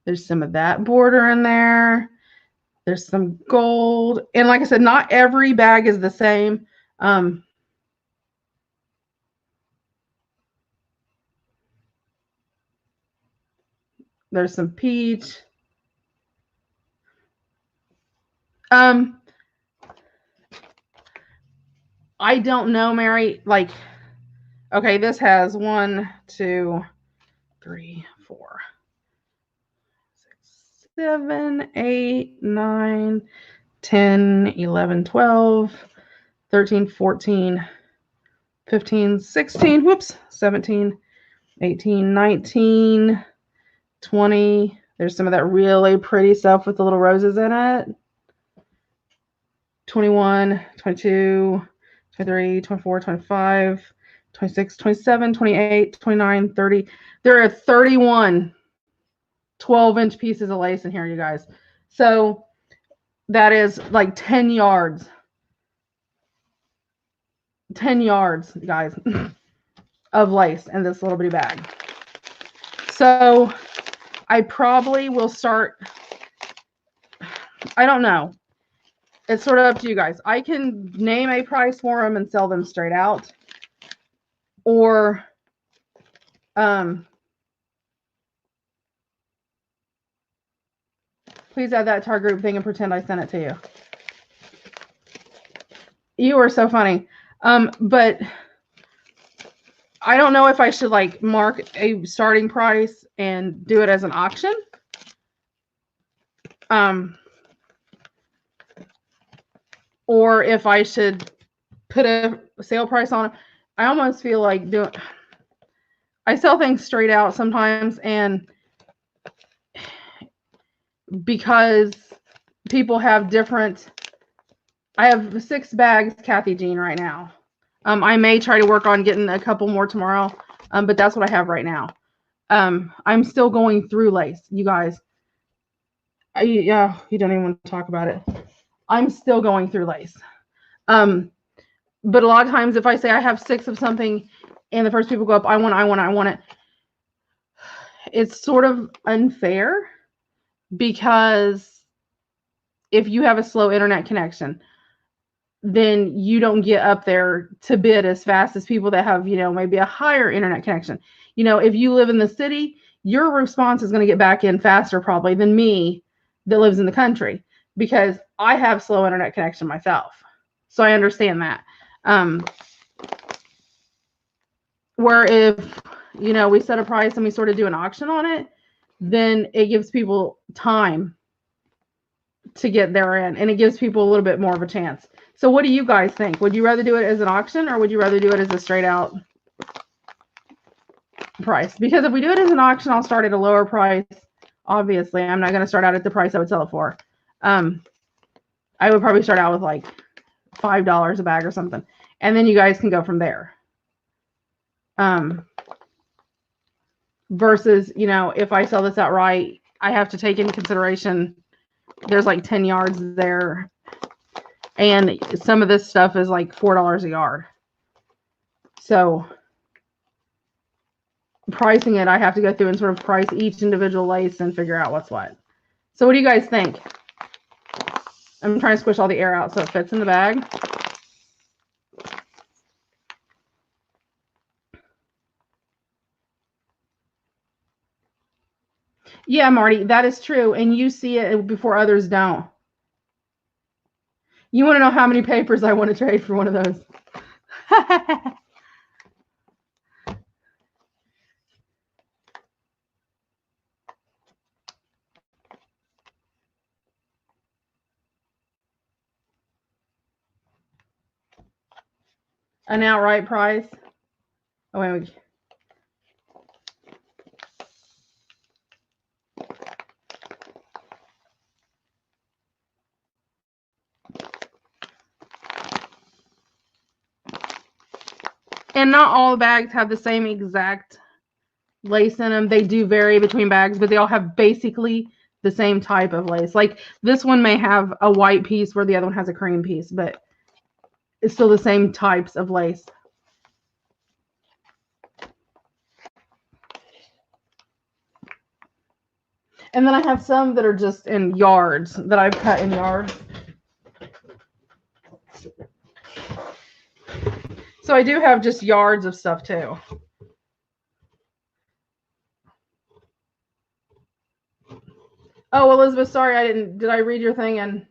There's some of that border in there. There's some gold. And like I said, not every bag is the same. There's some peach. I don't know, Mary. Like, okay, this has 1, 2, 3, 4, 6, 7, 8, 9, 10, 11, 12, 13, 14, 15, 16, whoops, 17, 18, 19, 20. There's some of that really pretty stuff with the little roses in it. 21, 22, 23, 24, 25, 26, 27, 28, 29, 30. There are 31 12-inch pieces of lace in here, you guys. So that is like 10 yards. 10 yards, guys, of lace in this little bitty bag. So I probably will start, I don't know. It's sort of up to you guys. I can name a price for them and sell them straight out. Or please add that to our group thing and pretend I sent it to you. You are so funny. But I don't know if I should like mark a starting price and do it as an auction. Or if I should put a sale price on it. I almost feel like I sell things straight out sometimes, and because people have different, I have 6 bags Kathy Jean right now. I may try to work on getting a couple more tomorrow, but that's what I have right now. I'm still going through lace, you guys. Yeah, you don't even want to talk about it. I'm still going through lace. But a lot of times if I say I have 6 of something and the first people go up, I want it. It's sort of unfair because if you have a slow internet connection, then you don't get up there to bid as fast as people that have, maybe a higher internet connection. If you live in the city, your response is going to get back in faster probably than me that lives in the country, because I have slow internet connection myself. So I understand that. Where if, we set a price and we sort of do an auction on it, then it gives people time to get therein, and it gives people a little bit more of a chance. So what do you guys think? Would you rather do it as an auction, or would you rather do it as a straight out price? Because if we do it as an auction, I'll start at a lower price. Obviously, I'm not going to start out at the price I would sell it for. I would probably start out with like $5 a bag or something, and then you guys can go from there. Versus, if I sell this outright, I have to take into consideration there's like 10 yards there, and some of this stuff is like $4 a yard. So pricing it, I have to go through and sort of price each individual lace and figure out what's what. So what do you guys think? I'm trying to squish all the air out so it fits in the bag. Yeah, Marty, that is true. And you see it before others don't. You want to know how many papers I want to trade for one of those? An outright price. Oh, wait. And not all bags have the same exact lace in them. They do vary between bags, but they all have basically the same type of lace. Like this one may have a white piece where the other one has a cream piece, but it's still the same types of lace. And then I have some that are just in yards that I've cut in yards. So I do have just yards of stuff too. Oh, Elizabeth, sorry I didn't. Did I read your thing? And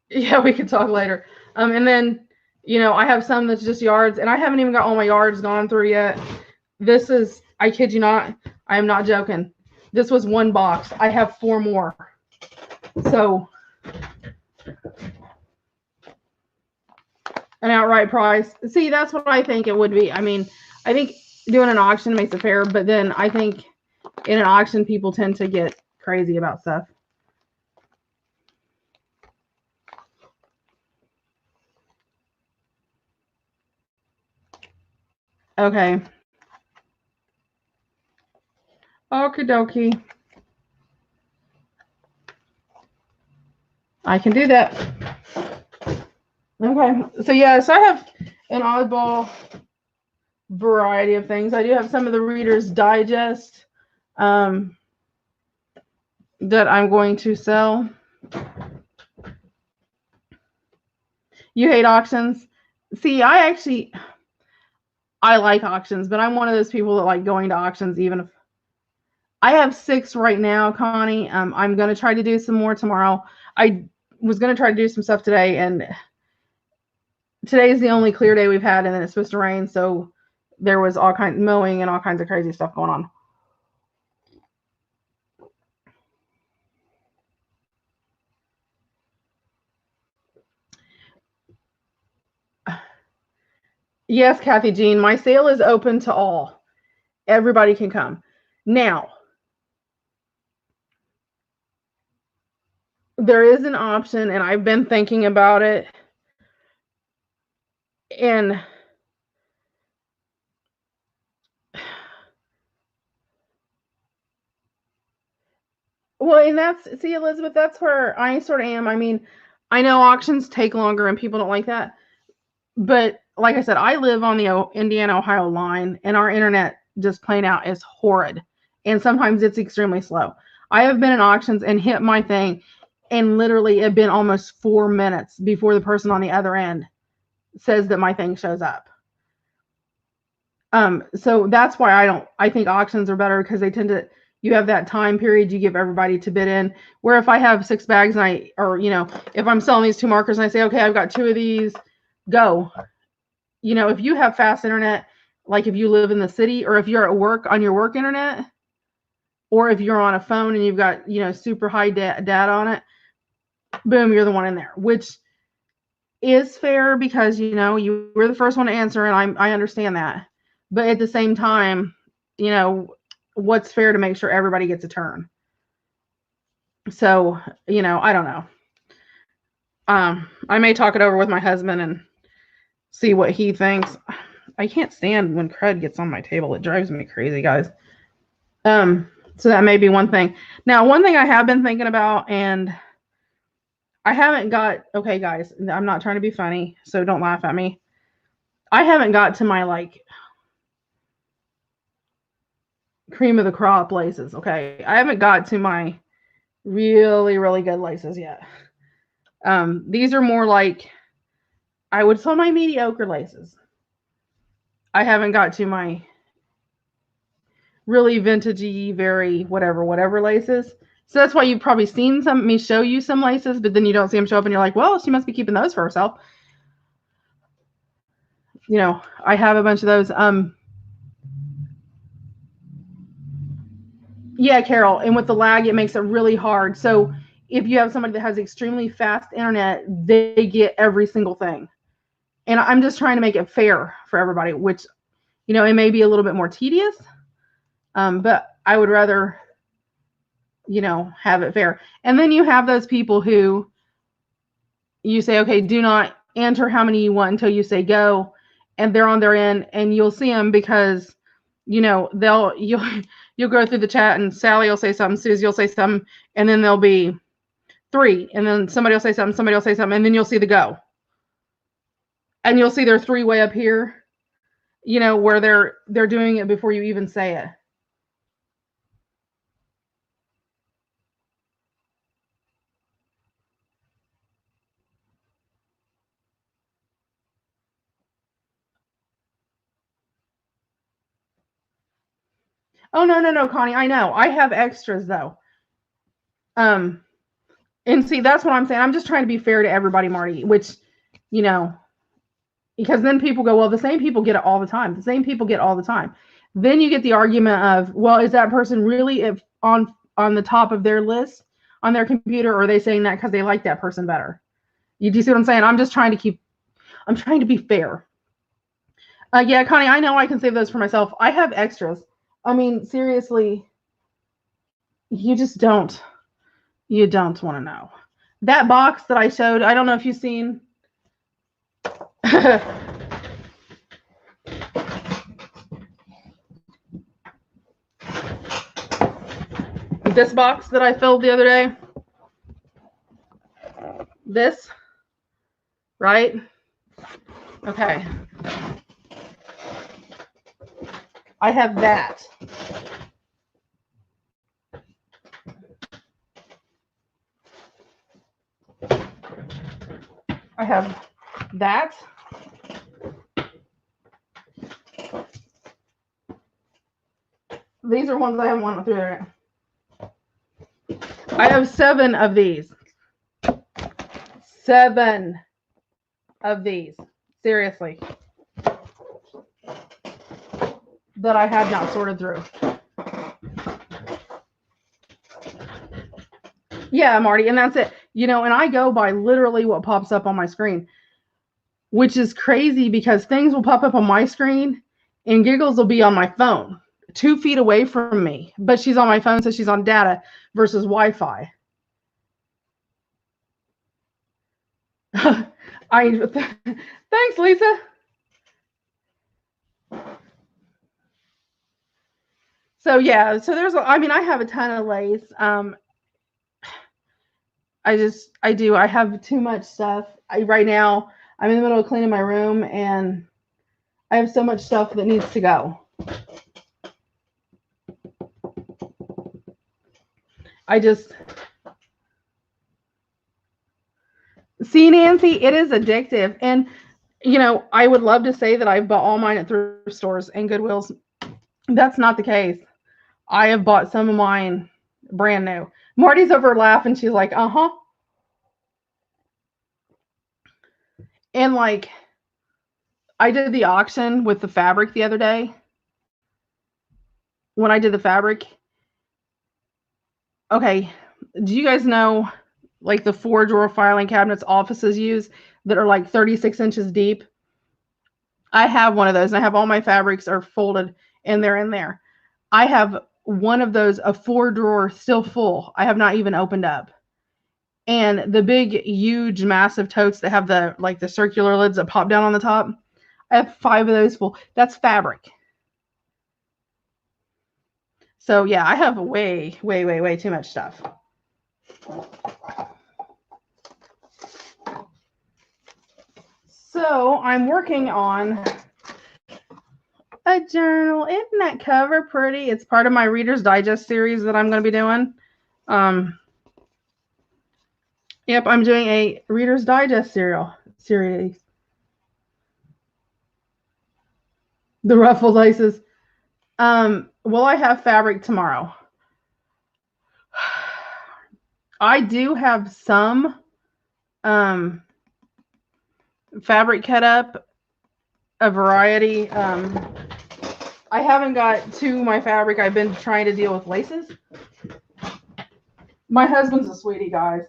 yeah, we can talk later. And then, I have some that's just yards, and I haven't even got all my yards gone through yet. This is, I kid you not, I am not joking. This was one box. I have 4 more. So, an outright price. See, that's what I think it would be. I mean, I think doing an auction makes it fair, but then I think in an auction, people tend to get crazy about stuff. Okay. Okie dokie. I can do that. Okay. So, yes, I have an oddball variety of things. I do have some of the Reader's Digest that I'm going to sell. You hate auctions? See, I like auctions, but I'm one of those people that like going to auctions even if I have 6 right now, Connie. I'm going to try to do some more tomorrow. I was going to try to do some stuff today, and today is the only clear day we've had, and then it's supposed to rain, so there was all kinds of mowing and all kinds of crazy stuff going on. Yes, Kathy Jean, my sale is open to all. Everybody can come. Now, there is an option, and I've been thinking about it. And well, and see, Elizabeth, that's where I sort of am. I mean, I know auctions take longer and people don't like that. But like I said, I live on the Indiana-Ohio line, and our internet just plain out is horrid. And sometimes it's extremely slow. I have been in auctions and hit my thing, and literally it been almost 4 minutes before the person on the other end says that my thing shows up. So that's why I think auctions are better, because they tend to, you have that time period you give everybody to bid in. Where if I have 6 bags and if I'm selling these 2 markers and I say, okay, I've got 2 of these, go. If you have fast internet, like if you live in the city, or if you're at work on your work internet, or if you're on a phone and you've got, super high data on it, boom, you're the one in there, which is fair because, you were the first one to answer, and I understand that. But at the same time, what's fair to make sure everybody gets a turn? So, I don't know. I may talk it over with my husband and see what he thinks. I can't stand when crud gets on my table. It drives me crazy, guys. So that may be one thing. Now, one thing I have been thinking about, and I haven't got, okay, guys, I'm not trying to be funny, so don't laugh at me. I haven't got to my, cream of the crop laces, okay? I haven't got to my really, really good laces yet. These are more I would sell my mediocre laces. I haven't got to my really vintagey, very whatever laces. So that's why you've probably seen me show you some laces, but then you don't see them show up and you're like, well, she must be keeping those for herself. I have a bunch of those. Yeah, Carol, and with the lag, it makes it really hard. So if you have somebody that has extremely fast internet, they get every single thing. And I'm just trying to make it fair for everybody, which, you know, it may be a little bit more tedious, but I would rather, you know, have it fair. And then you have those people who you say, okay, do not enter how many you want until you say go, and they're on their end, and you'll see them because, you know, you'll go through the chat and Sally will say something, Susie will say something, and then there'll be 3, and then somebody will say something, and then you'll see the go. And you'll see their 3 way up here, you know, where they're doing it before you even say it. Oh, no, Connie, I know. I have extras though. And see, that's what I'm saying. I'm just trying to be fair to everybody, Marty, which, you know, because then people go, well, the same people get it all the time. The same people get all the time. Then you get the argument of, well, is that person really on the top of their list on their computer, or are they saying that because they like that person better? Do you see what I'm saying? I'm trying to be fair. Yeah, Connie, I know I can save those for myself. I have extras. I mean, seriously, you don't want to know. That box that I showed, I don't know if you've seen. This box that I filled the other day. This, right? Okay. I have that. I have that. These are ones I haven't went through there. I have 7 of these. 7 of these. Seriously. That I have not sorted through. Yeah, Marty, and that's it. You know, and I go by literally what pops up on my screen, which is crazy because things will pop up on my screen and Giggles will be on my phone 2 feet away from me, but she's on my phone, so she's on data versus Wi-Fi. Thanks, Lisa. So yeah, so I mean, I have a ton of lace. I have too much stuff. Right now, I'm in the middle of cleaning my room, and I have so much stuff that needs to go. See, Nancy, it is addictive. And, you know, I would love to say that I've bought all mine at thrift stores and Goodwills. That's not the case. I have bought some of mine brand new. Marty's over laughing. She's like, uh-huh. And like, I did the auction with the fabric the other day. When I did the fabric, okay, do you guys know like the 4-drawer filing cabinets offices use that are like 36 inches deep? I have one of those, and I have all my fabrics are folded and they're in there. I have one of those, a 4-drawer still full. I have not even opened up. And the big, huge, massive totes that have the like the circular lids that pop down on the top, I have 5 of those full. That's fabric. So yeah, I have way too much stuff. So I'm working on a journal. Isn't that cover pretty? It's part of my Reader's Digest series that I'm going to be doing. Yep, I'm doing a Reader's Digest series. The ruffled laces. Will I have fabric tomorrow? I do have some fabric cut up, a variety. I haven't got to my fabric. I've been trying to deal with laces. My husband's a sweetie, guys.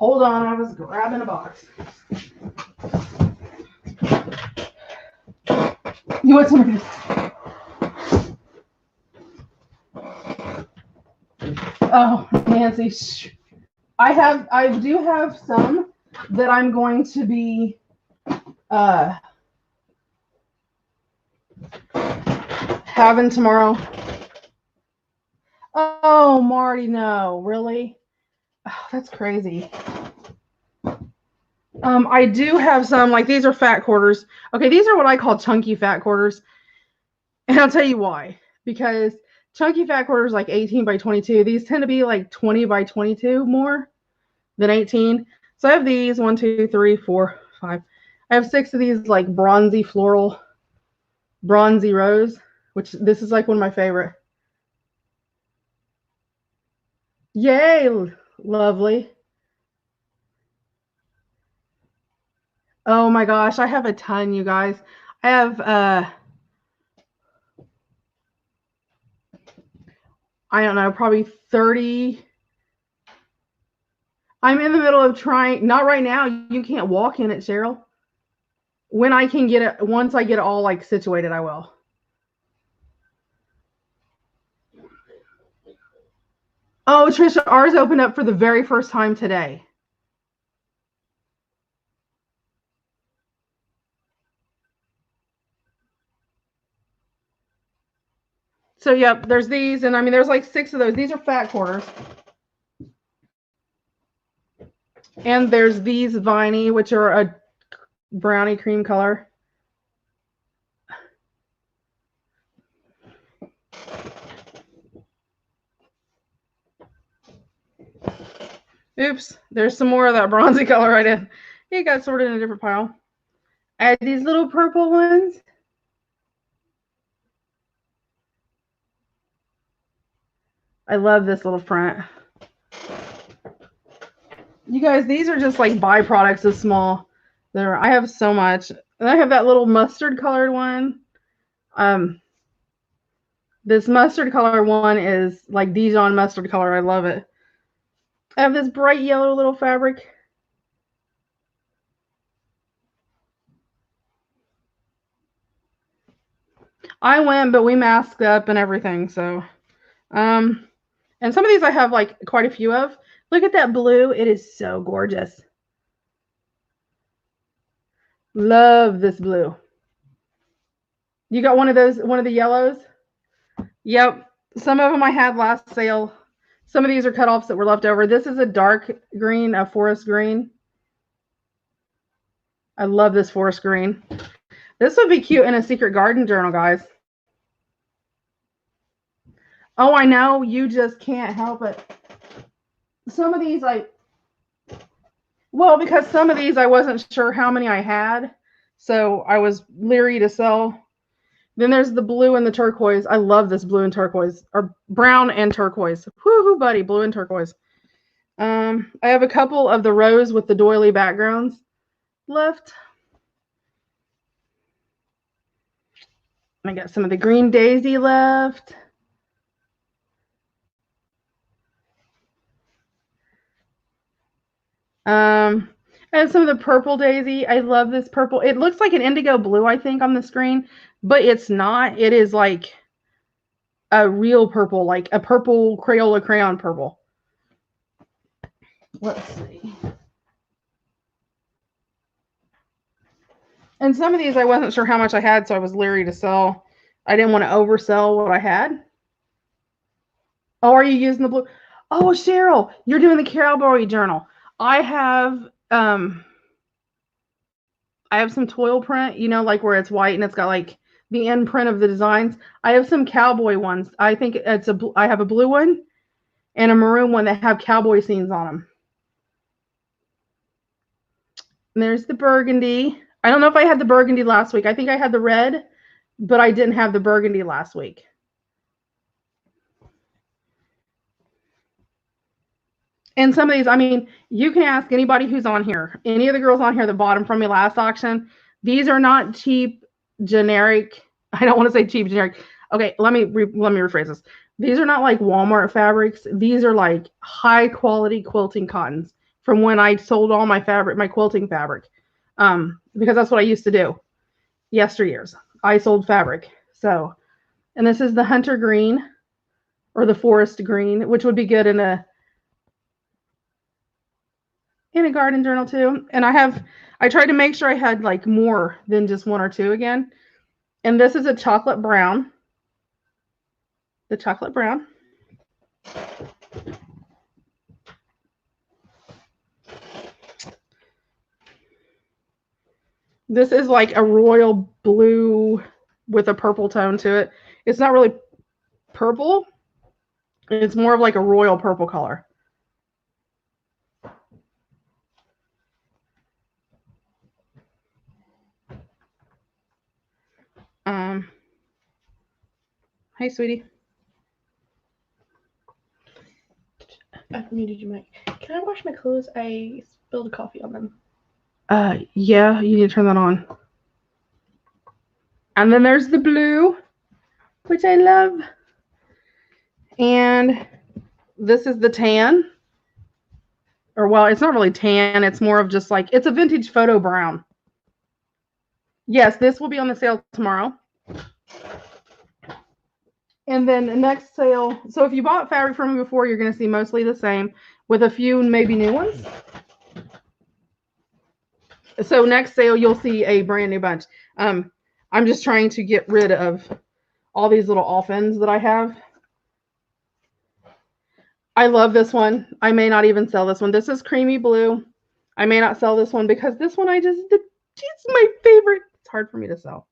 Hold on, I was grabbing a box. You want some of this? Oh, Nancy. I do have some that I'm going to be having tomorrow. Oh, Marty, no, really? Oh, that's crazy. I do have some, like these are fat quarters. Okay, these are what I call chunky fat quarters. And I'll tell you why. Because chunky fat quarters like 18 by 22. These tend to be like 20 by 22 more than 18. So I have these 1, 2, 3, 4, 5. I have 6 of these like bronzy floral, bronzy rose, which this is like one of my favorite. Yay, lovely. Oh my gosh, I have a ton, you guys. I have I don't know, probably 30. I'm in the middle of trying, not right now, you can't walk in it, Cheryl. When I can get it, once I get it all like situated, I will. Oh, Trisha, ours opened up for the very first time today. So, yep, there's these, and I mean, there's like 6 of those. These are fat quarters. And there's these viney, which are a brownie cream color. Oops, there's some more of that bronzy color I did. It got sorted in a different pile. Add these little purple ones. I love this little print. You guys, these are just like byproducts of small. I have so much. And I have that little mustard colored one. This mustard color one is like Dijon mustard color. I love it. I have this bright yellow little fabric. I went, but we masked up and everything. So, and some of these I have like quite a few of. Look at that blue. It is so gorgeous. Love this blue. You got one of those, one of the yellows? Yep. Some of them I had last sale. Some of these are cutoffs that were left over. This is a dark green, a forest green. I love this forest green. This would be cute in a secret garden journal, guys. Oh, I know. You just can't help it. Some of these well, because some of these I wasn't sure how many I had. So I was leery to sell. Then there's the blue and the turquoise. I love this blue and turquoise, or brown and turquoise. Woohoo, buddy, blue and turquoise. I have a couple of the rose with the doily backgrounds left. I got some of the green daisy left. I have some of the purple daisy. I love this purple. It looks like an indigo blue, I think, on the screen, but it's not. It is like a real purple, like a purple Crayola crayon purple. Let's see. And some of these I wasn't sure how much I had, so I was leery to sell. I didn't want to oversell what I had. Oh, are you using the blue? Oh, Cheryl, you're doing the cowboy journal. I have some toil print, you know, like where it's white and it's got like the end print of the designs. I have some cowboy ones. I think I have a blue one and a maroon one that have cowboy scenes on them. And there's the burgundy. I don't know if I had the burgundy last week. I think I had the red, but I didn't have the burgundy last week. And some of these, I mean, you can ask anybody who's on here. Any of the girls on here that bought them from me last auction. These are not cheap, generic. I don't want to say cheap, generic. Okay, let me rephrase this. These are not like Walmart fabrics. These are like high quality quilting cottons. from when I sold all my fabric, my quilting fabric, because that's what I used to do yesteryears. I sold fabric. So, and this is the hunter green or the forest green, which would be good in a garden journal too. And I tried to make sure I had like more than just one or two again. And this is a chocolate brown. The chocolate brown. This is like a royal blue with a purple tone to it. It's not really purple. It's more of like a royal purple color. Hey, sweetie. I muted you, Mike. Can I wash my clothes? I spilled coffee on them. Yeah, you need to turn that on. And then there's the blue, which I love. And this is the tan. Or, well, it's not really tan. It's more of just like, it's a vintage photo brown. Yes, this will be on the sale tomorrow. And then the next sale, so if you bought fabric from me before, you're going to see mostly the same with a few maybe new ones. So next sale, you'll see a brand new bunch. I'm just trying to get rid of all these little off-ends that I have. I love this one. I may not even sell this one. This is creamy blue. I may not sell this one because this one it's my favorite. It's hard for me to sell.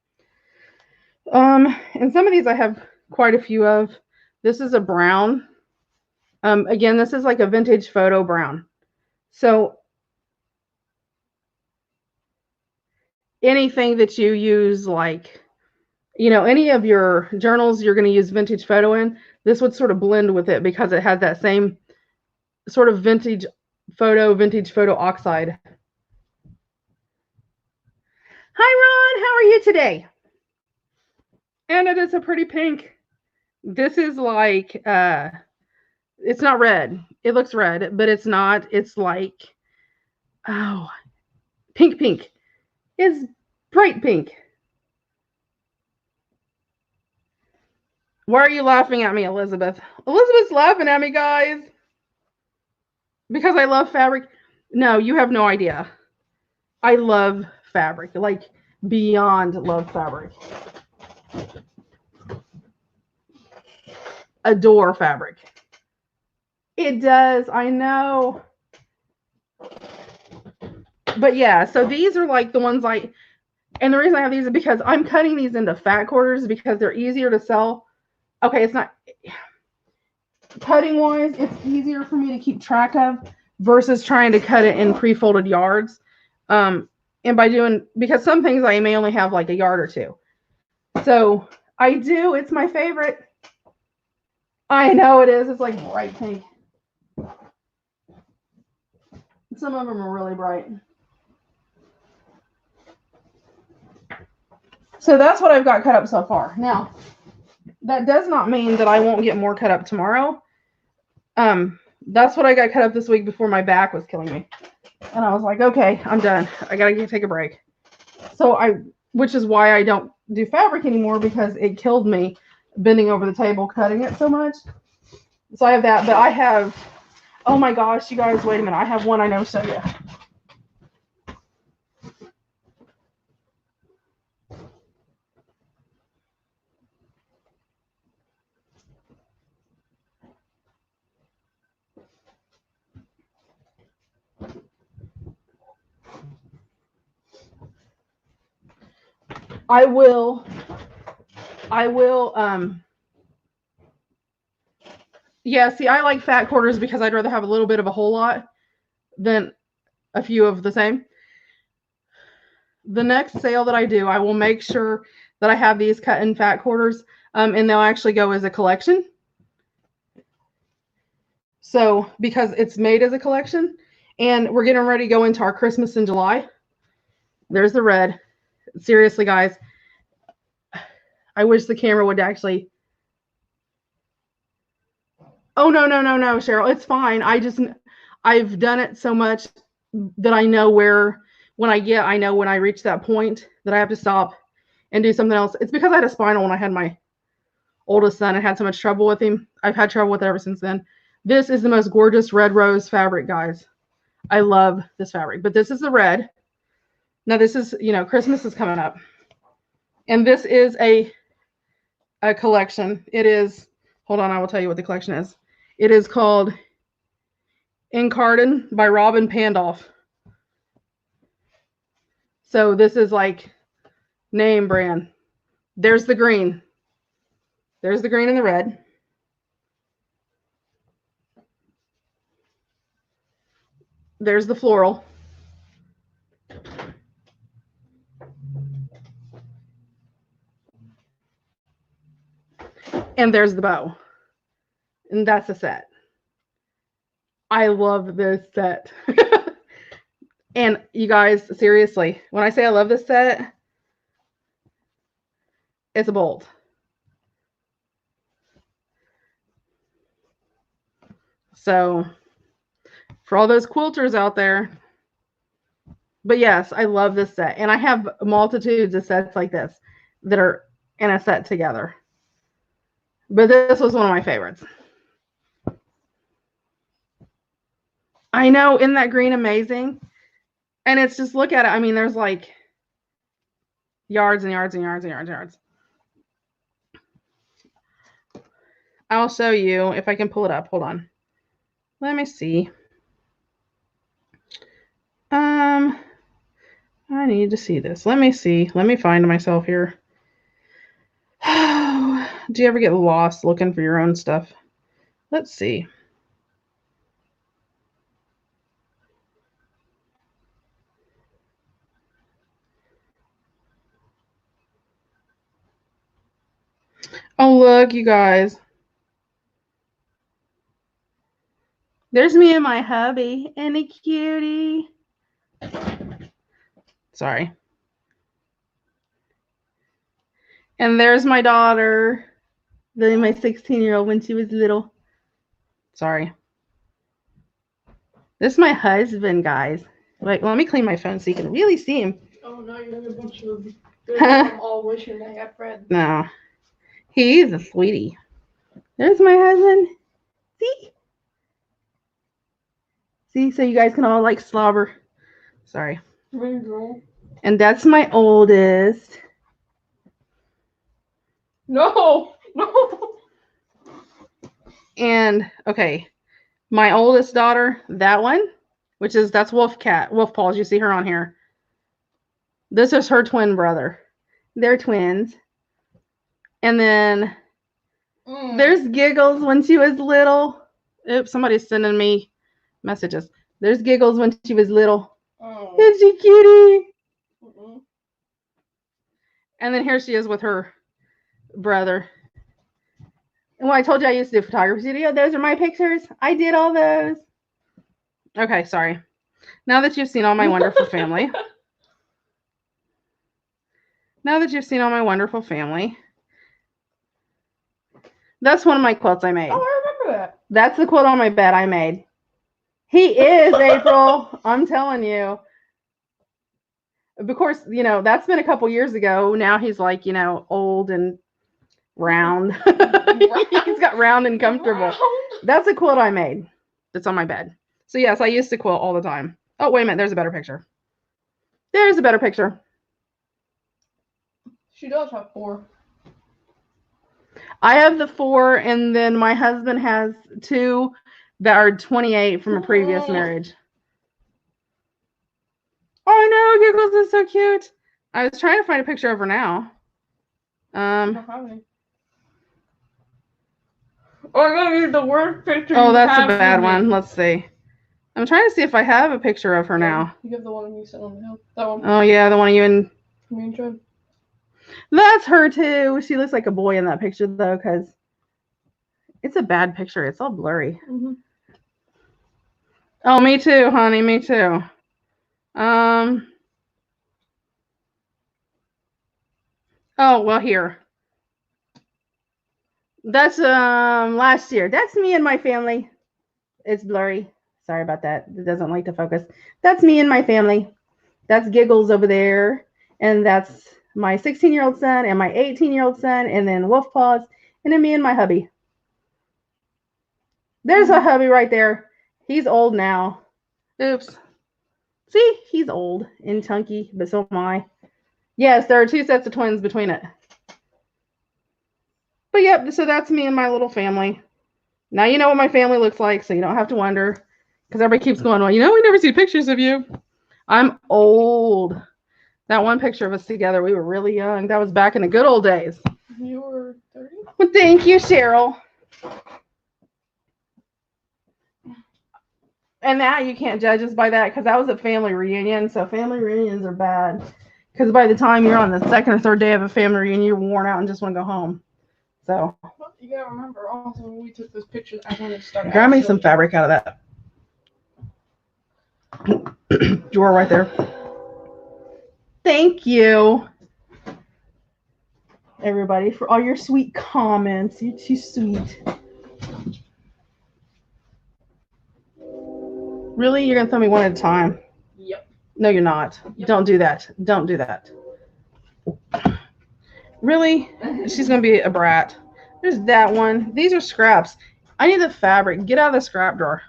And some of these I have quite a few of. This is a brown. Again, this is like a vintage photo brown. So anything that you use, like, any of your journals you're going to use vintage photo in, this would sort of blend with it because it has that same sort of vintage photo oxide. Hi, Ron. How are you today? And it is a pretty pink. This is like, it's not red. It looks red, but it's not. It's like, oh, pink. It's bright pink. Why are you laughing at me, Elizabeth? Elizabeth's laughing at me, guys. Because I love fabric. No, you have no idea. I love fabric, like beyond love fabric. Adore fabric. It does, I know. But yeah, so these are like the ones and the reason I have these is because I'm cutting these into fat quarters because they're easier to sell. Okay, it's not, cutting wise, it's easier for me to keep track of versus trying to cut it in pre-folded yards. And because some things I may only have like a yard or two. So it's my favorite. I know it is. It's like bright pink. Some of them are really bright. So that's what I've got cut up so far. Now, that does not mean that I won't get more cut up tomorrow. That's what I got cut up this week before my back was killing me. And I was like, okay, I'm done. I got to take a break. Which is why I don't do fabric anymore, because it killed me bending over the table cutting it so much. So I have that, but I have, oh my gosh, you guys, wait a minute. I have one I never showed you. I will, yeah, see, I like fat quarters because I'd rather have a little bit of a whole lot than a few of the same. The next sale that I do, I will make sure that I have these cut in fat quarters, and they'll actually go as a collection. So, because it's made as a collection, and we're getting ready to go into our Christmas in July. There's the red. Seriously, guys, I wish the camera would actually. Oh, no, Cheryl. It's fine. I've done it so much that I know I know when I reach that point that I have to stop and do something else. It's because I had a spinal when I had my oldest son and had so much trouble with him. I've had trouble with it ever since then. This is the most gorgeous red rose fabric, guys. I love this fabric, but this is the red. Now this is, Christmas is coming up. And this is a collection. It is, hold on, I will tell you what the collection is. It is called Incarden by Robin Pandolf. So this is like name brand. There's the green. There's the green and the red. There's the floral. And there's the bow. And that's a set. I love this set. And you guys, seriously, when I say I love this set, it's a bolt. So for all those quilters out there, but yes, I love this set. And I have multitudes of sets like this that are in a set together. But this was one of my favorites. I know, isn't that green amazing? And it's just, look at it. I mean, there's like yards and yards and yards and yards and yards. I'll show you if I can pull it up. Hold on. Let me see. I need to see this. Let me see. Let me find myself here. Do you ever get lost looking for your own stuff? Let's see. Oh, look, you guys. There's me and my hubby and a cutie. Sorry. And there's my daughter, my 16-year-old when she was little. Sorry. This is my husband, guys. Wait, let me clean my phone so you can really see him. Oh, no, you have a bunch of good all wishing they had friends. No. He's a sweetie. There's my husband. See? See, so you guys can all like slobber. Sorry. And that's my oldest. No. And okay, my oldest daughter, that one, that's Wolf Paws. You see her on here. This is her twin brother. They're twins. And then there's Giggles when she was little. Oops, somebody's sending me messages. There's Giggles when she was little. Oh. Is she cutie? And then here she is with her brother. And when I told you I used to do photography studio, those are my pictures. I did all those. Okay, sorry. Now that you've seen all my wonderful family. That's one of my quilts I made. Oh, I remember that. That's the quilt on my bed I made. He is, April. I'm telling you. Of course, that's been a couple years ago. Now he's like, old and round. He's got round and comfortable. Round. That's a quilt I made. That's on my bed. So yes, I used to quilt all the time. Oh, wait a minute. There's a better picture. There's a better picture. She does have 4. I have the 4, and then my husband has 2 that are 28 from a previous marriage. Oh no, Giggles is so cute. I was trying to find a picture of her now. Oh, I'm gonna use the worst picture. Oh, that's a bad one. Let's see. I'm trying to see if I have a picture of her now. You have the one you sent on the hill. That one. Oh yeah, the one you and me and John. That's her too. She looks like a boy in that picture though, because it's a bad picture. It's all blurry. Mm-hmm. Oh, me too, honey. Me too. Oh, well, here. That's last year. That's me and my family. It's blurry. Sorry about that. It doesn't like to focus. That's me and my family. That's Giggles over there. And that's my 16-year-old son and my 18-year-old son, and then Wolf Paws, and then me and my hubby. There's a hubby right there. He's old now. Oops. See, he's old and chunky, but so am I. Yes, there are 2 sets of twins between it. But yep, so that's me and my little family. Now you know what my family looks like, so you don't have to wonder. Because everybody keeps going, well, we never see pictures of you. I'm old. That one picture of us together, we were really young. That was back in the good old days. You were 30? Well, thank you, Cheryl. And now you can't judge us by that because that was a family reunion. So family reunions are bad. Because by the time you're on the 2nd or 3rd day of a family reunion, you're worn out and just want to go home. So. Well, you gotta remember also when we took those pictures, I wanted to start. Grab me some fabric out of that drawer right there. Thank you, everybody, for all your sweet comments. You're too sweet. Really? You're going to tell me one at a time? Yep. No, you're not. Yep. Don't do that. Don't do that. Really? She's going to be a brat. There's that one. These are scraps. I need the fabric. Get out of the scrap drawer.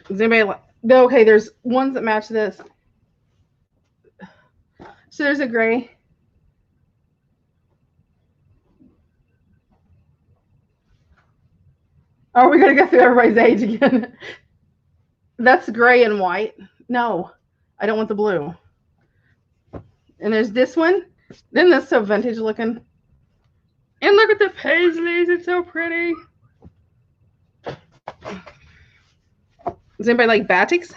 Does anybody like? Okay, there's ones that match this. So there's a gray. Are we going to go through everybody's age again? That's gray and white. No, I don't want the blue. And there's this one. Then that's so vintage looking. And look at the paisleys. It's so pretty. Does anybody like batiks?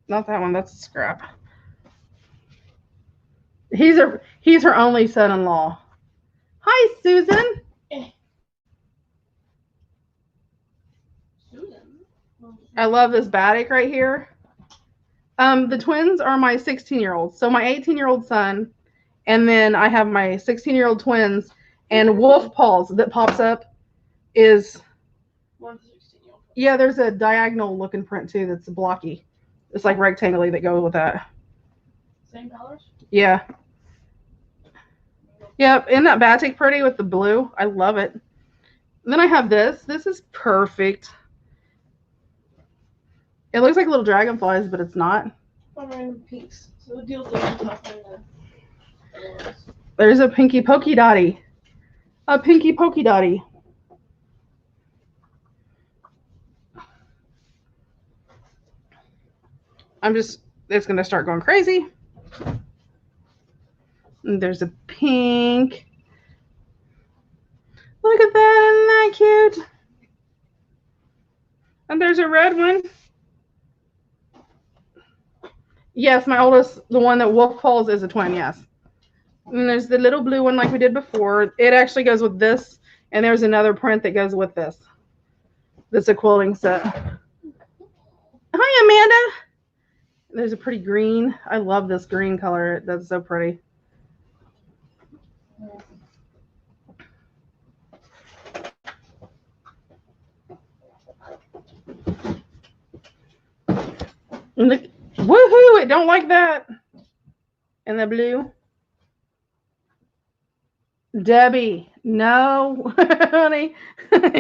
Not that one. That's a scrap. He's her only son-in-law. Hi, Susan. I love this batik right here. The twins are my 16-year-olds. So my 18-year-old son, and then I have my 16-year-old twins, and Wolf Paws that pops up is. Yeah, there's a diagonal looking print too that's blocky. It's like rectangular that goes with that. Same colors? Yeah. Yep, isn't that batik pretty with the blue? I love it. And then I have this. This is perfect. It looks like little dragonflies, but it's not. I'm wearing pinks. So the deal's tougher than the There's a pinky pokey dotty. A pinky pokey dotty. It's going to start going crazy. And there's a pink. Look at that. Isn't that cute? And there's a red one. Yes, my oldest, the one that Wolf Paws is a twin, yes. And there's the little blue one like we did before. It actually goes with this. And there's another print that goes with this. That's a quilting set. Hi, Amanda. There's a pretty green. I love this green color. That's so pretty. And look, woohoo! It don't like that. And the blue. Debbie, no, honey,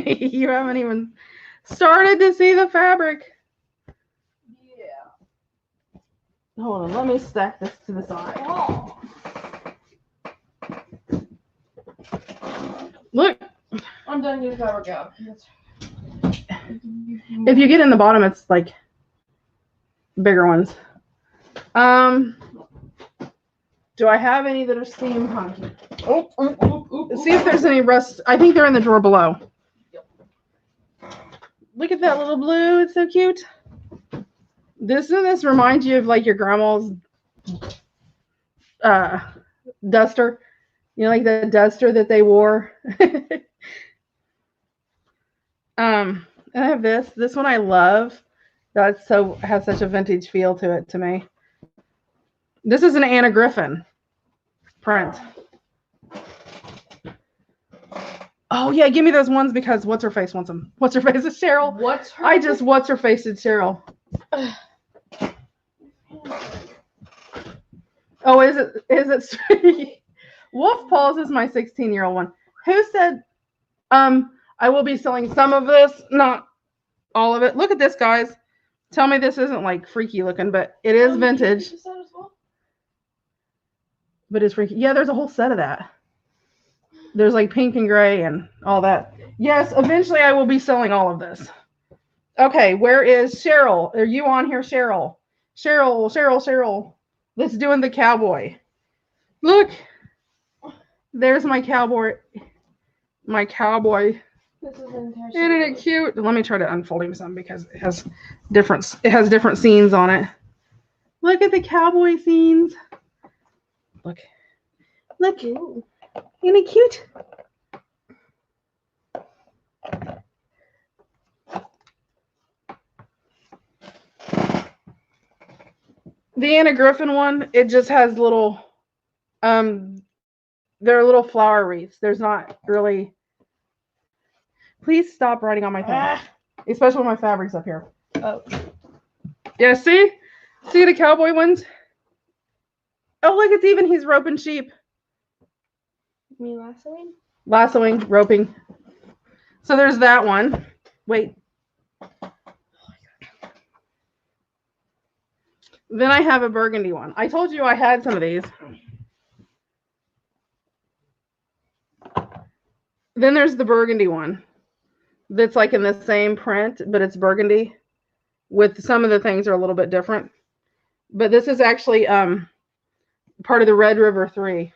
you haven't even started to see the fabric. Yeah. Hold on, let me stack this to the side. Oh. Look. I'm done getting fabric out. If you get in the bottom, it's like bigger ones. Do I have any that are steampunk? See if there's any rust. I think they're in the drawer below. Yep. Look at that little blue. It's so cute. This reminds you of like your grandma's duster. You know, like the duster that they wore. I have this. This one I love. Has such a vintage feel to it to me. This is an Anna Griffin print. Oh yeah, give me those ones because what's her face wants them. What's her face is Cheryl. What's her? I just what's her face is Cheryl. Oh, is it? Wolf Paws is my 16-year-old one. Who said? I will be selling some of this, not all of it. Look at this, guys. Tell me this isn't like freaky looking, but it is vintage. But it's freaky. Yeah, there's a whole set of that. There's like pink and gray and all that. Yes, eventually I will be selling all of this. Okay, where is Cheryl? Are you on here, Cheryl? Cheryl. That's doing the cowboy. Look. There's my cowboy. My cowboy. This is entire. Isn't it cute? Let me try to unfold him some because it has different scenes on it. Look at the cowboy scenes. Look. Ooh. Isn't it cute? The Anna Griffin one, it just has little, they're little flower wreaths. There's not really. Please stop writing on my thing, especially when my fabric's up here. Oh. Yeah, see the cowboy ones. Oh, look, it's even. He's roping sheep. You mean lassoing? Lassoing, roping. So there's that one. Wait. Then I have a burgundy one. I told you I had some of these. Then there's the burgundy one. That's like in the same print, but it's burgundy. With some of the things are a little bit different. But this is actually part of the Red River 3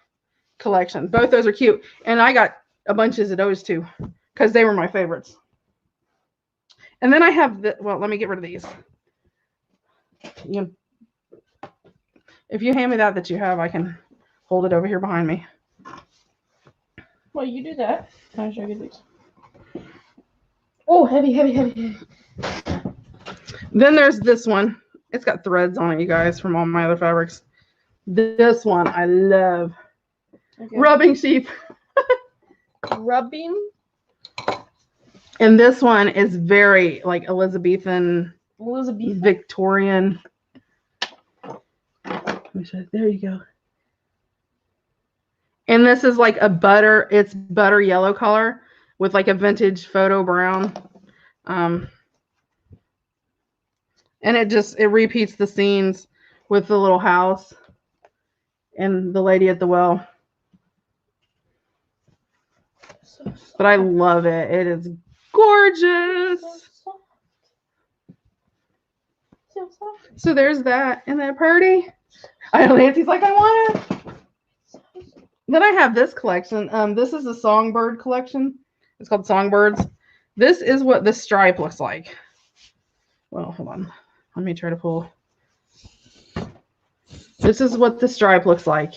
collection. Both those are cute. And I got a bunches of those too because they were my favorites. And then I have well, let me get rid of these. If you hand me that you have, I can hold it over here behind me. Well, you do that. I'll show you these. Oh, heavy. Then there's this one. It's got threads on it, you guys, from all my other fabrics. This one I love. Okay. Rubbing sheep. Rubbing? And this one is very like Elizabethan. Victorian. There you go. And this is like it's butter yellow color with like a vintage photo brown. And it repeats the scenes with the little house and the lady at the well. But I love it. It is gorgeous. So there's that. Isn't that pretty? I know Nancy's like, I want it. Then I have this collection. This is a songbird collection. It's called Songbirds. This is what the stripe looks like. Well, hold on. Let me try to pull. This is what the stripe looks like.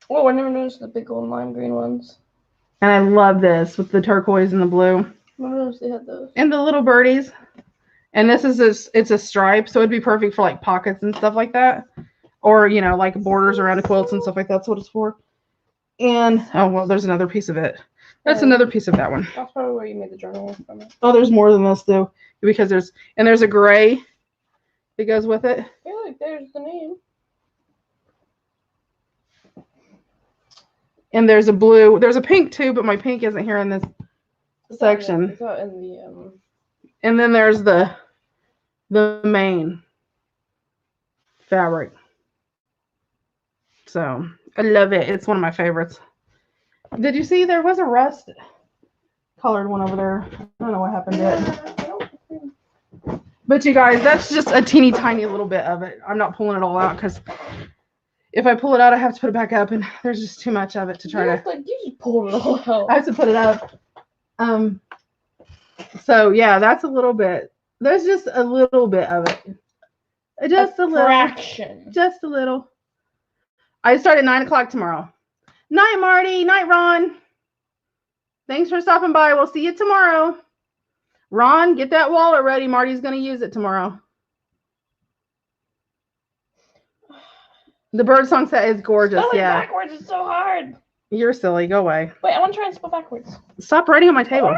Oh, I never noticed the big old lime green ones. And I love this with the turquoise and the blue. I never noticed they had those. And the little birdies. And it's a stripe, so it'd be perfect for like pockets and stuff like that. Or, like borders around quilts and stuff like that. That's what it's for. And, oh, well, there's another piece of it. That's another piece of that one. That's probably where you made the journal from it. Oh, there's more than this, though. Because there's a gray that goes with it. Yeah, like there's the name. And there's a blue. There's a pink, too, but my pink isn't here in this section. It's not in the, And then there's the main fabric. So I love it. It's one of my favorites. Did you see there was a rust colored one over there? I don't know what happened to it. But you guys, that's just a teeny tiny little bit of it. I'm not pulling it all out because if I pull it out, I have to put it back up, and there's just too much of it to try to. You just pulled it all out. I have to put it up. So yeah, that's a little bit. There's just a little bit of it. Just a little. Fraction. Just a little. I start at 9 o'clock tomorrow. Night, Marty. Night, Ron. Thanks for stopping by. We'll see you tomorrow. Ron, get that wallet ready. Marty's going to use it tomorrow. The birdsong set is gorgeous. Spelling Yeah. backwards is so hard. You're silly. Go away. Wait, I want to try and spell backwards. Stop writing on my table.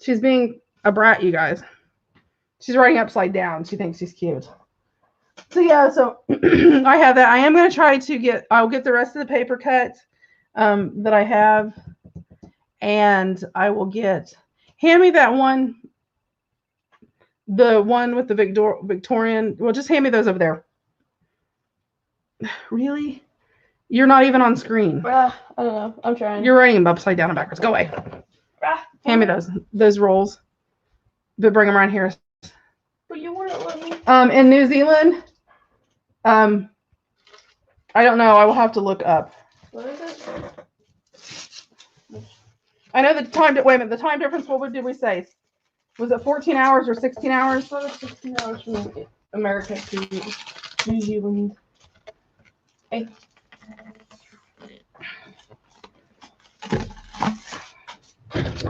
She's being a brat, you guys. She's writing upside down. She thinks she's cute. So yeah, so I have that. I am going to try to get, I'll get the rest of the paper cut that I have. And I will hand me that one, the one with the Victorian. Well, just hand me those over there. Really? You're not even on screen. I don't know. I'm trying. You're writing them upside down and backwards. Go away. Hand me those rolls. But bring them around here. But you wouldn't let me. In New Zealand, I don't know. I will have to look up. What is it? I know the time. Wait a minute. The time difference. What did we say? Was it 14 hours or 16 hours? 16 hours from America to New Zealand. Hey.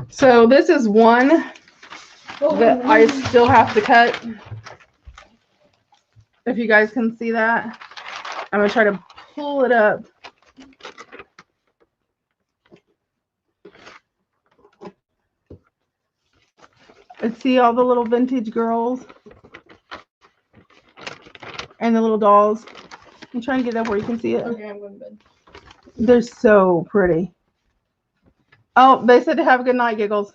So this is one that I still have to cut. If you guys can see that, I'm gonna try to pull it up. And see all the little vintage girls and the little dolls. I'm trying to get up where you can see it. Okay, I'm going to bed. They're so pretty. Oh, they said to have a good night, Giggles.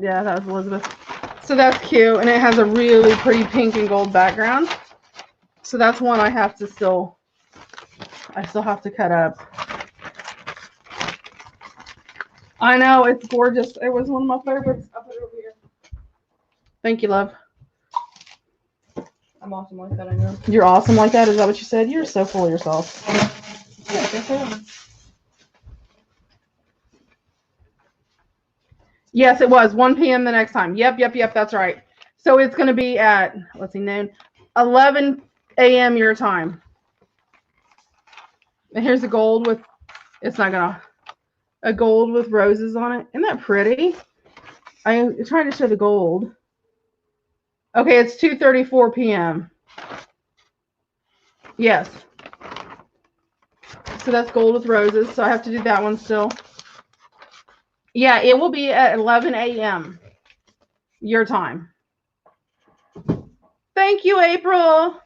Yeah, that was Elizabeth. So that's cute, and it has a really pretty pink and gold background. So that's one I still have to cut up. I know, it's gorgeous. It was one of my favorites. I'll put it over here. Thank you, love. I'm awesome like that, I know. You're awesome like that? Is that what you said? You're so full of yourself. Yeah, I guess I am. Yes, it was 1 p.m. the next time. Yep, that's right. So it's going to be at, let's see, noon, 11 a.m. your time. And here's the gold with, it's not going to, a gold with roses on it. Isn't that pretty? I'm trying to show the gold. Okay, it's 2:34 p.m. Yes. So that's gold with roses. So I have to do that one still. Yeah, it will be at 11 a.m. your time. Thank you, April.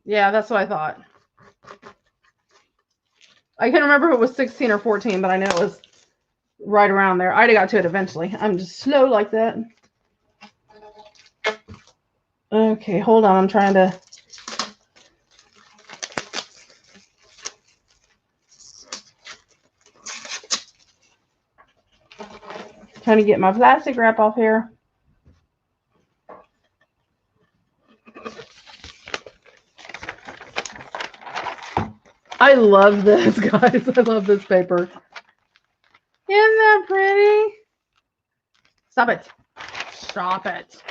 Yeah, that's what I thought. I can't remember if it was 16 or 14, but I know it was right around there. I got to it eventually. I'm just slow like that. Okay, hold on. I'm trying to... Trying to get my plastic wrap off here. I love this, guys. I love this paper. Isn't that pretty? Stop it. Stop it.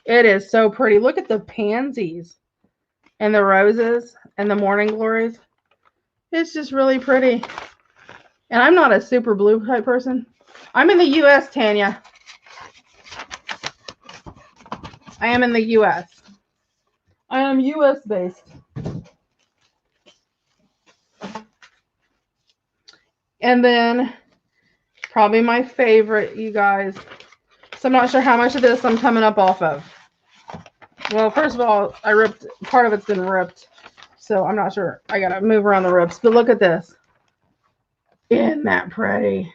It is so pretty. Look at the pansies and the roses and the morning glories. It's just really pretty. And I'm not a super blue type person. I'm in the U.S., Tanya. I am in the U.S. I am U.S. based. And then probably my favorite, you guys. So I'm not sure how much of this I'm coming up off of. Well, first of all, I ripped, part of it's been ripped. So I'm not sure. I got to move around the rips. But look at this. Isn't that pretty?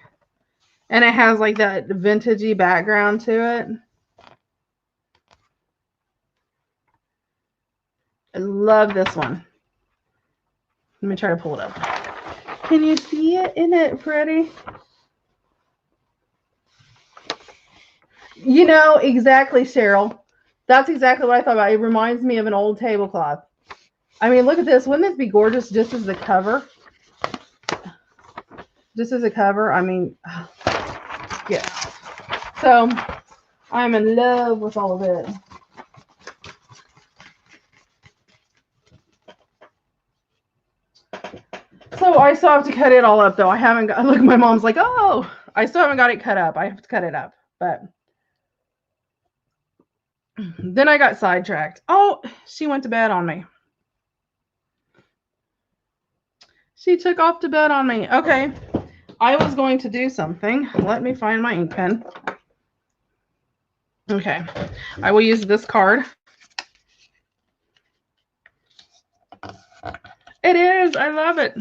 And it has like that vintagey background to it. I love this one. Let me try to pull it up. Can you see it? Isn't it pretty? You know, exactly, Cheryl. That's exactly what I thought about. It reminds me of an old tablecloth. I mean, look at this. Wouldn't this be gorgeous just as the cover? Just as a cover. I mean, yeah. So, I'm in love with all of it. So I still have to cut it all up, though. I haven't got, look, my mom's like, oh, I still haven't got it cut up. I have to cut it up, but Then I got sidetracked. Oh, she went to bed on me. She took off to bed on me. Okay. I was going to do something. Let me find my ink pen. Okay. I will use this card. It is. I love it.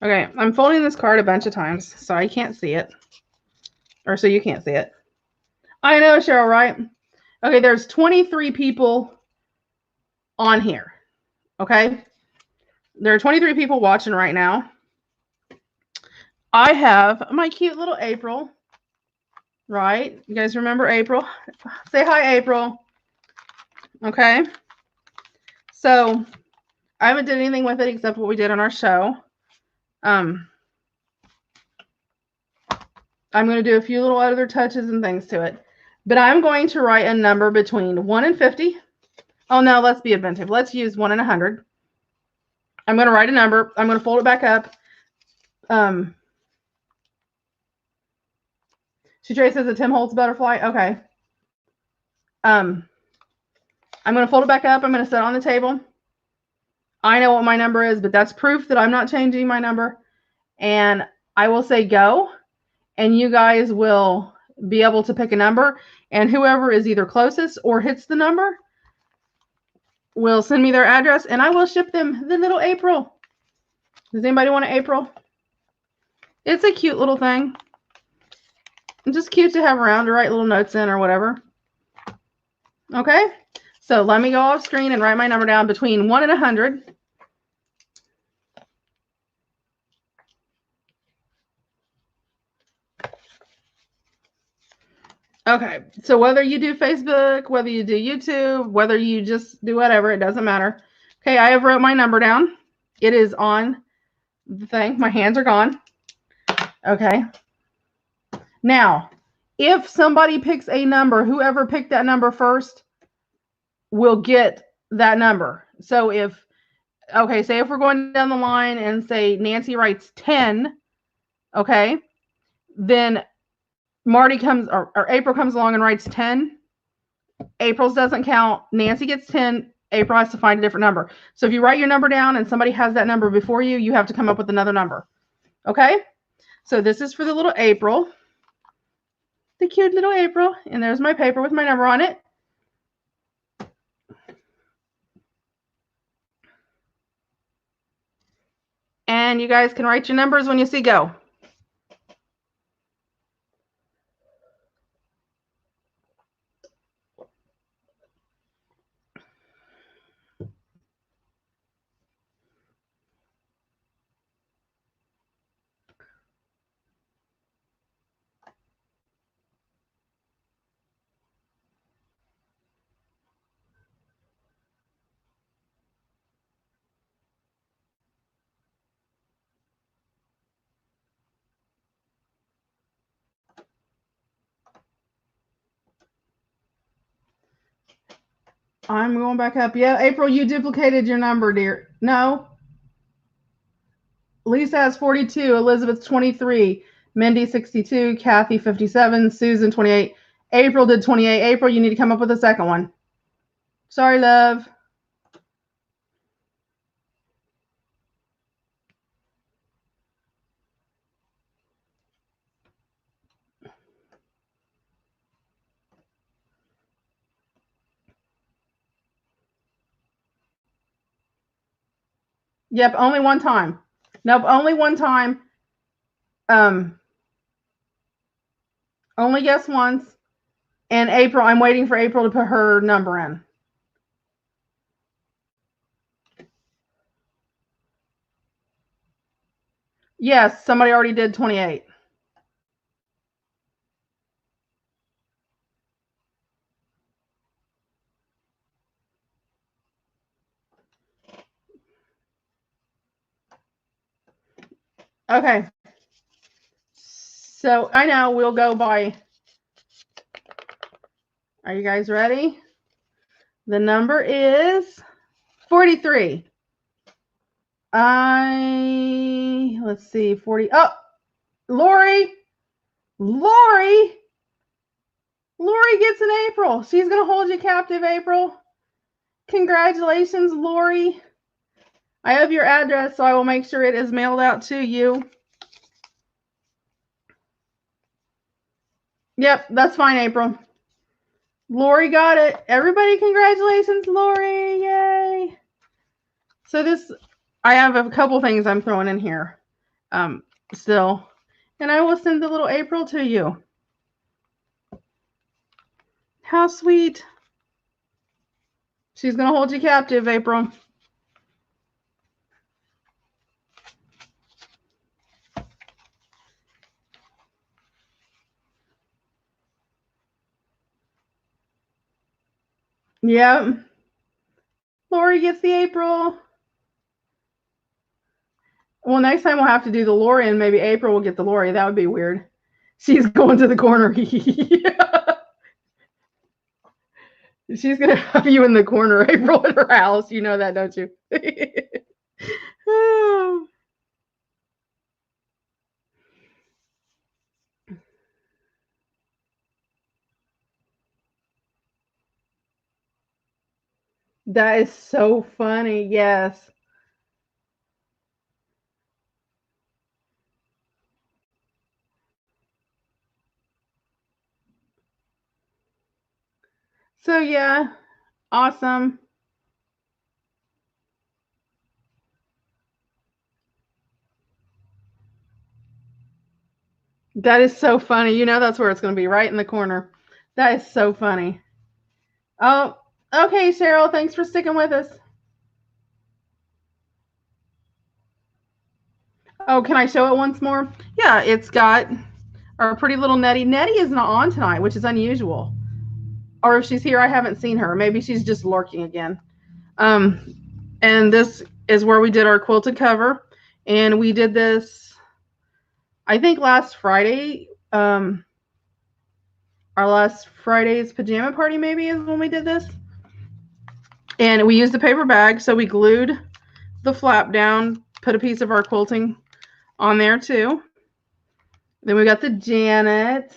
Okay. I'm folding this card a bunch of times, so I can't see it. Or so you can't see it. I know, Cheryl, right? Okay, there's 23 people on here. Okay? There are 23 people watching right now. I have my cute little April. Right? You guys remember April? Say hi, April. Okay? So, I haven't did anything with it except what we did on our show. I'm going to do a few little other touches and things to it. But I'm going to write a number between 1 and 50. Oh, no, let's be inventive. Let's use 1 and 100. I'm going to write a number. I'm going to fold it back up. She says a Tim Holtz butterfly. Okay. I'm going to fold it back up. I'm going to set it on the table. I know what my number is, but that's proof that I'm not changing my number. And I will say go, and you guys will be able to pick a number. And whoever is either closest or hits the number will send me their address, and I will ship them the little April. Does anybody want an April? It's a cute little thing. It's just cute to have around to write little notes in or whatever. Okay, so let me go off screen and write my number down between 1 and 100. Okay, so whether you do Facebook, whether you do YouTube, whether you just do whatever, it doesn't matter. Okay, I have wrote my number down. It is on the thing. My hands are gone. Okay. Now, if somebody picks a number, whoever picked that number first will get that number. So if, okay, say if we're going down the line and say Nancy writes 10, okay, then Marty comes or April comes along and writes 10. April's doesn't count. Nancy gets 10. April has to find a different number. So if you write your number down and somebody has that number before you, you have to come up with another number. Okay? So this is for the little April. The cute little April. And there's my paper with my number on it. And you guys can write your numbers when you see go. I'm going back up. Yeah, April, you duplicated your number, dear. No. Lisa has 42, Elizabeth 23, Mindy 62, Kathy 57, Susan 28. April did 28. April, you need to come up with a second one. Sorry, love. Yep, only one time. Nope, only one time. Only guess once. And April, I'm waiting for April to put her number in. Yes, somebody already did 28. Okay. So I know we'll go by. Are you guys ready? The number is 43. Let's see, 40. Oh, Lori. Lori gets an April. She's going to hold you captive, April. Congratulations, Lori. I have your address, so I will make sure it is mailed out to you. Yep, that's fine, April. Lori got it. Everybody, congratulations, Lori. Yay. So this, I have a couple things I'm throwing in here still. And I will send the little April to you. How sweet. She's going to hold you captive, April. Yep. Lori gets the April. Well, next time we'll have to do the Lori and maybe April will get the Lori. That would be weird. She's going to the corner. She's going to have you in the corner, April, at her house. You know that, don't you? Oh. That is so funny. Yes. So, yeah. Awesome. That is so funny. You know that's where it's going to be, right in the corner. That is so funny. Oh, okay, Cheryl. Thanks for sticking with us. Oh, can I show it once more? Yeah, it's got our pretty little Nettie. Nettie is not on tonight, which is unusual. Or if she's here, I haven't seen her. Maybe she's just lurking again. And this is where we did our quilted cover. And we did this, I think, last Friday. Our last Friday's pajama party maybe is when we did this. And we used a paper bag, so we glued the flap down, put a piece of our quilting on there too. Then we got the Janet.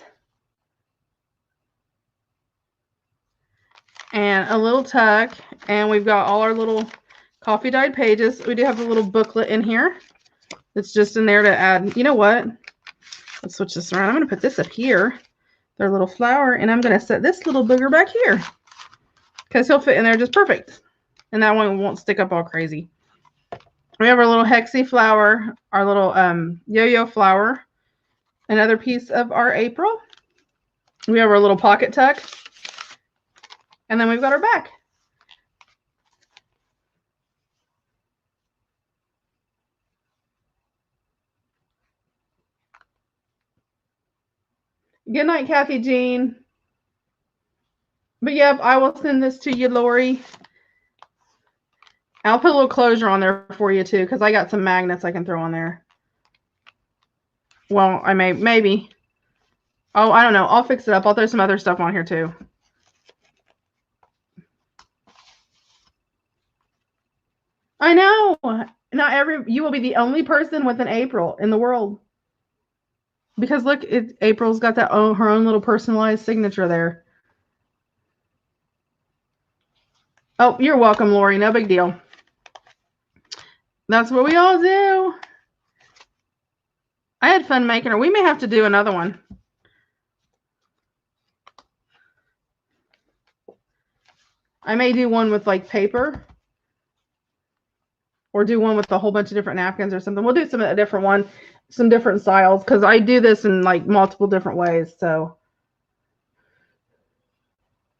And a little tuck. And we've got all our little coffee dyed pages. We do have a little booklet in here. It's just in there to add, you know what? Let's switch this around. I'm going to put this up here, their little flower, and I'm going to set this little booger back here because he'll fit in there just perfect. And that one won't stick up all crazy. We have our little hexie flower, our little yo-yo flower, another piece of our April. We have our little pocket tuck. And then we've got our back. Good night, Kathy Jean. But yep, I will send this to you, Lori. I'll put a little closure on there for you too, because I got some magnets I can throw on there. Well, I maybe. Oh, I don't know. I'll fix it up. I'll throw some other stuff on here too. I know. Not you will be the only person with an April in the world. Because look, April's got that her own little personalized signature there. Oh, you're welcome, Lori. No big deal. That's what we all do. I had fun making her. We may have to do another one. I may do one with like paper. Or do one with a whole bunch of different napkins or something. We'll do a different one, some different styles, because I do this in like multiple different ways. So,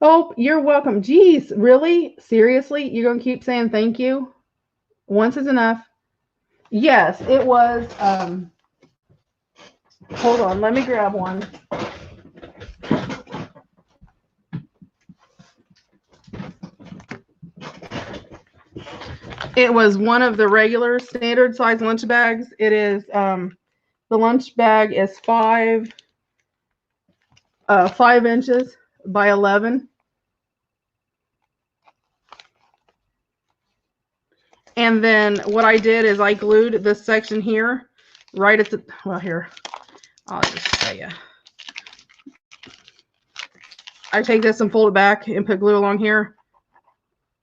oh, you're welcome. Geez, really? Seriously? You're gonna keep saying thank you? Once is enough. Yes, it was. Hold on, let me grab one. It was one of the regular standard size lunch bags. It is the lunch bag is 5 inches by 11. And then what I did is I glued this section here right at the, well, here, I'll just show you. I take this and fold it back and put glue along here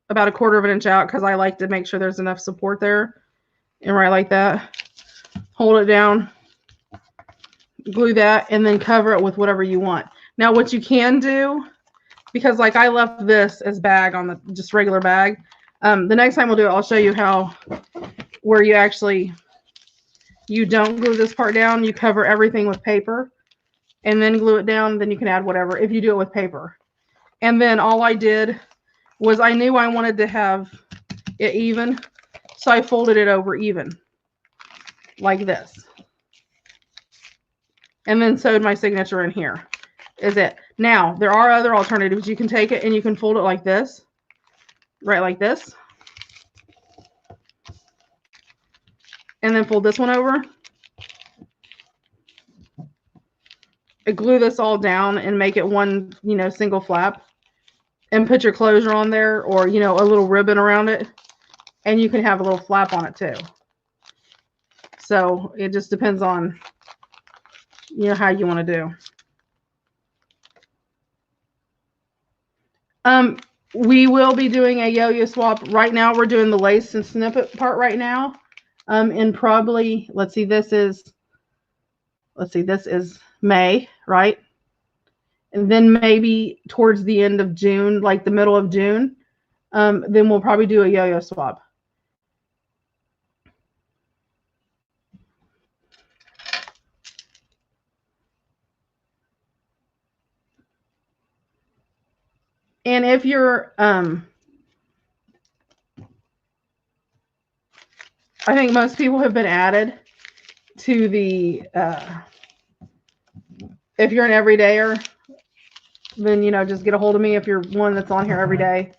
about 1/4 of an inch out because I like to make sure there's enough support there. And right like that. Hold it down, glue that, and then cover it with whatever you want. Now what you can do, because like I left this as bag on the just regular bag. The next time we'll do it, I'll show you how, where you actually, you don't glue this part down, you cover everything with paper and then glue it down, then you can add whatever if you do it with paper. And then all I did was I knew I wanted to have it even, so I folded it over even like this. And then sewed my signature in here. Is it. Now, there are other alternatives. You can take it and you can fold it like this. Right like this. And then fold this one over. Glue this all down and make it one, single flap. And put your closure on there, or, a little ribbon around it. And you can have a little flap on it too. So it just depends on, how you want to do. We will be doing a yo-yo swap. Right now we're doing the lace and snippet part right now. And probably, let's see, this is May, right? And then maybe towards the end of June, like the middle of June, then we'll probably do a yo-yo swap. And if you're, I think most people have been added to the, if you're an everydayer, then, just get a hold of me if you're one that's on here every day.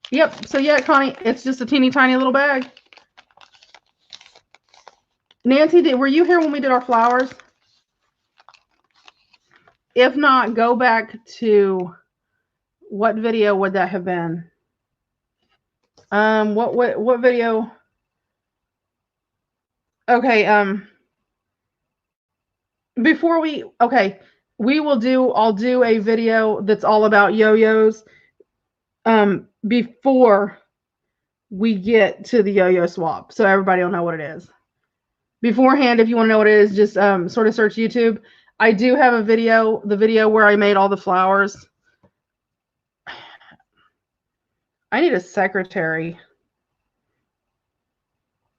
Yep. So yeah, Connie, it's just a teeny tiny little bag. Nancy, were you here when we did our flowers? If not, go back to, what video would that have been? What video? Okay, before we, okay, I'll do a video that's all about yo-yos before we get to the yo-yo swap, so everybody will know what it is. Beforehand, if you want to know what it is, just sort of search YouTube. I do have a video, the video where I made all the flowers. I need a secretary.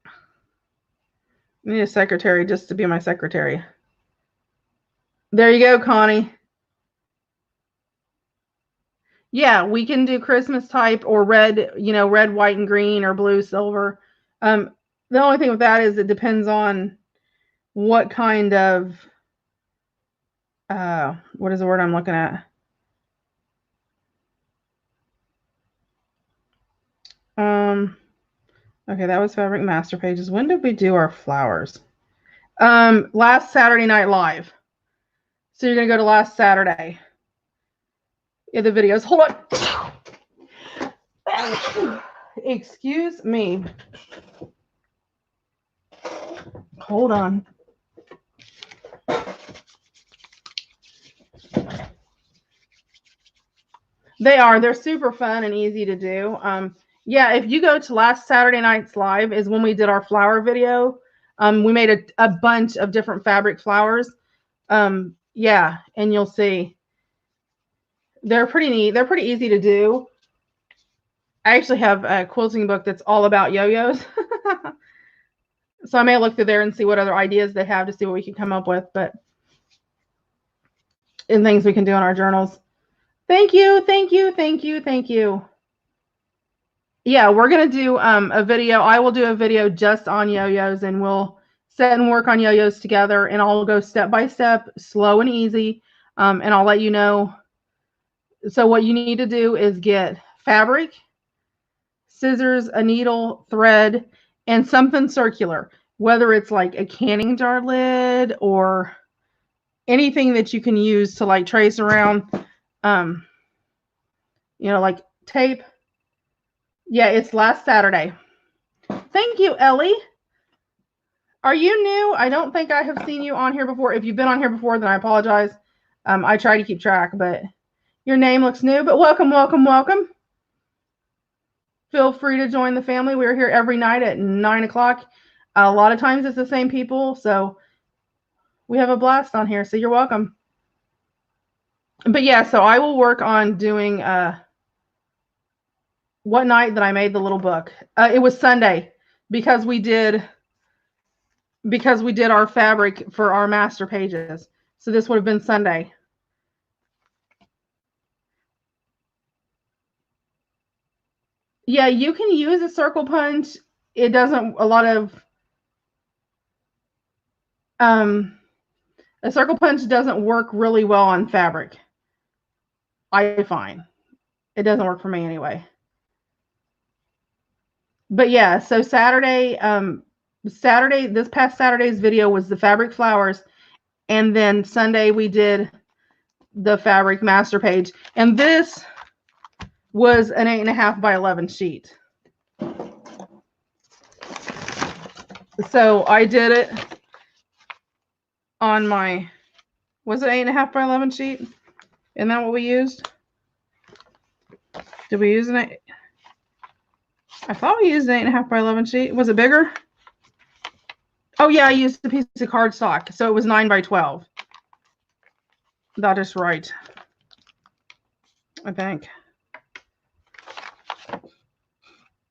I need a secretary just to be my secretary. There you go, Connie. Yeah, we can do Christmas type or red, red, white, and green, or blue, silver. The only thing with that is it depends on what kind of, what is the word I'm looking at? Okay, that was Fabric Master Pages. When did we do our flowers? Last Saturday Night Live. So you're going to go to last Saturday. Yeah, the videos. Hold on. Excuse me. Hold on. They're super fun and easy to do. Yeah, if you go to last Saturday Night's Live is when we did our flower video. We made a bunch of different fabric flowers. Yeah, and you'll see. They're pretty neat. They're pretty easy to do. I actually have a quilting book that's all about yo-yos. So I may look through there and see what other ideas they have to see what we can come up with, and things we can do in our journals. Thank you, thank you, thank you, thank you. Yeah, we're going to do a video. I will do a video just on yo-yos, and we'll sit and work on yo-yos together, and I'll go step by step, slow and easy, and I'll let you know. So what you need to do is get fabric, scissors, a needle, thread, and something circular, whether it's like a canning jar lid or anything that you can use to like trace around, like tape. Yeah, it's last Saturday. Thank you, Ellie. Are you new? I don't think I have seen you on here before. If you've been on here before, then I apologize. I try to keep track, but your name looks new. But welcome, welcome, welcome. Feel free to join the family. We're here every night at 9 o'clock. A lot of times it's the same people, so we have a blast on here. So you're welcome. But yeah, so I will work on doing what night that I made the little book. It was Sunday because we did our fabric for our master pages. So this would have been Sunday. Yeah, you can use a circle punch. It doesn't a circle punch doesn't work really well on fabric. I find it doesn't work for me anyway. But yeah, so Saturday, this past Saturday's video was the fabric flowers, and then Sunday we did the fabric master page, and this was an 8.5 by 11 sheet. So I did it on my, was it 8.5 by 11 sheet? Isn't that what we used? Did we use an 8? I thought we used an 8.5 by 11 sheet. Was it bigger? Oh yeah, I used a piece of cardstock, so it was 9 by 12. That is right, I think.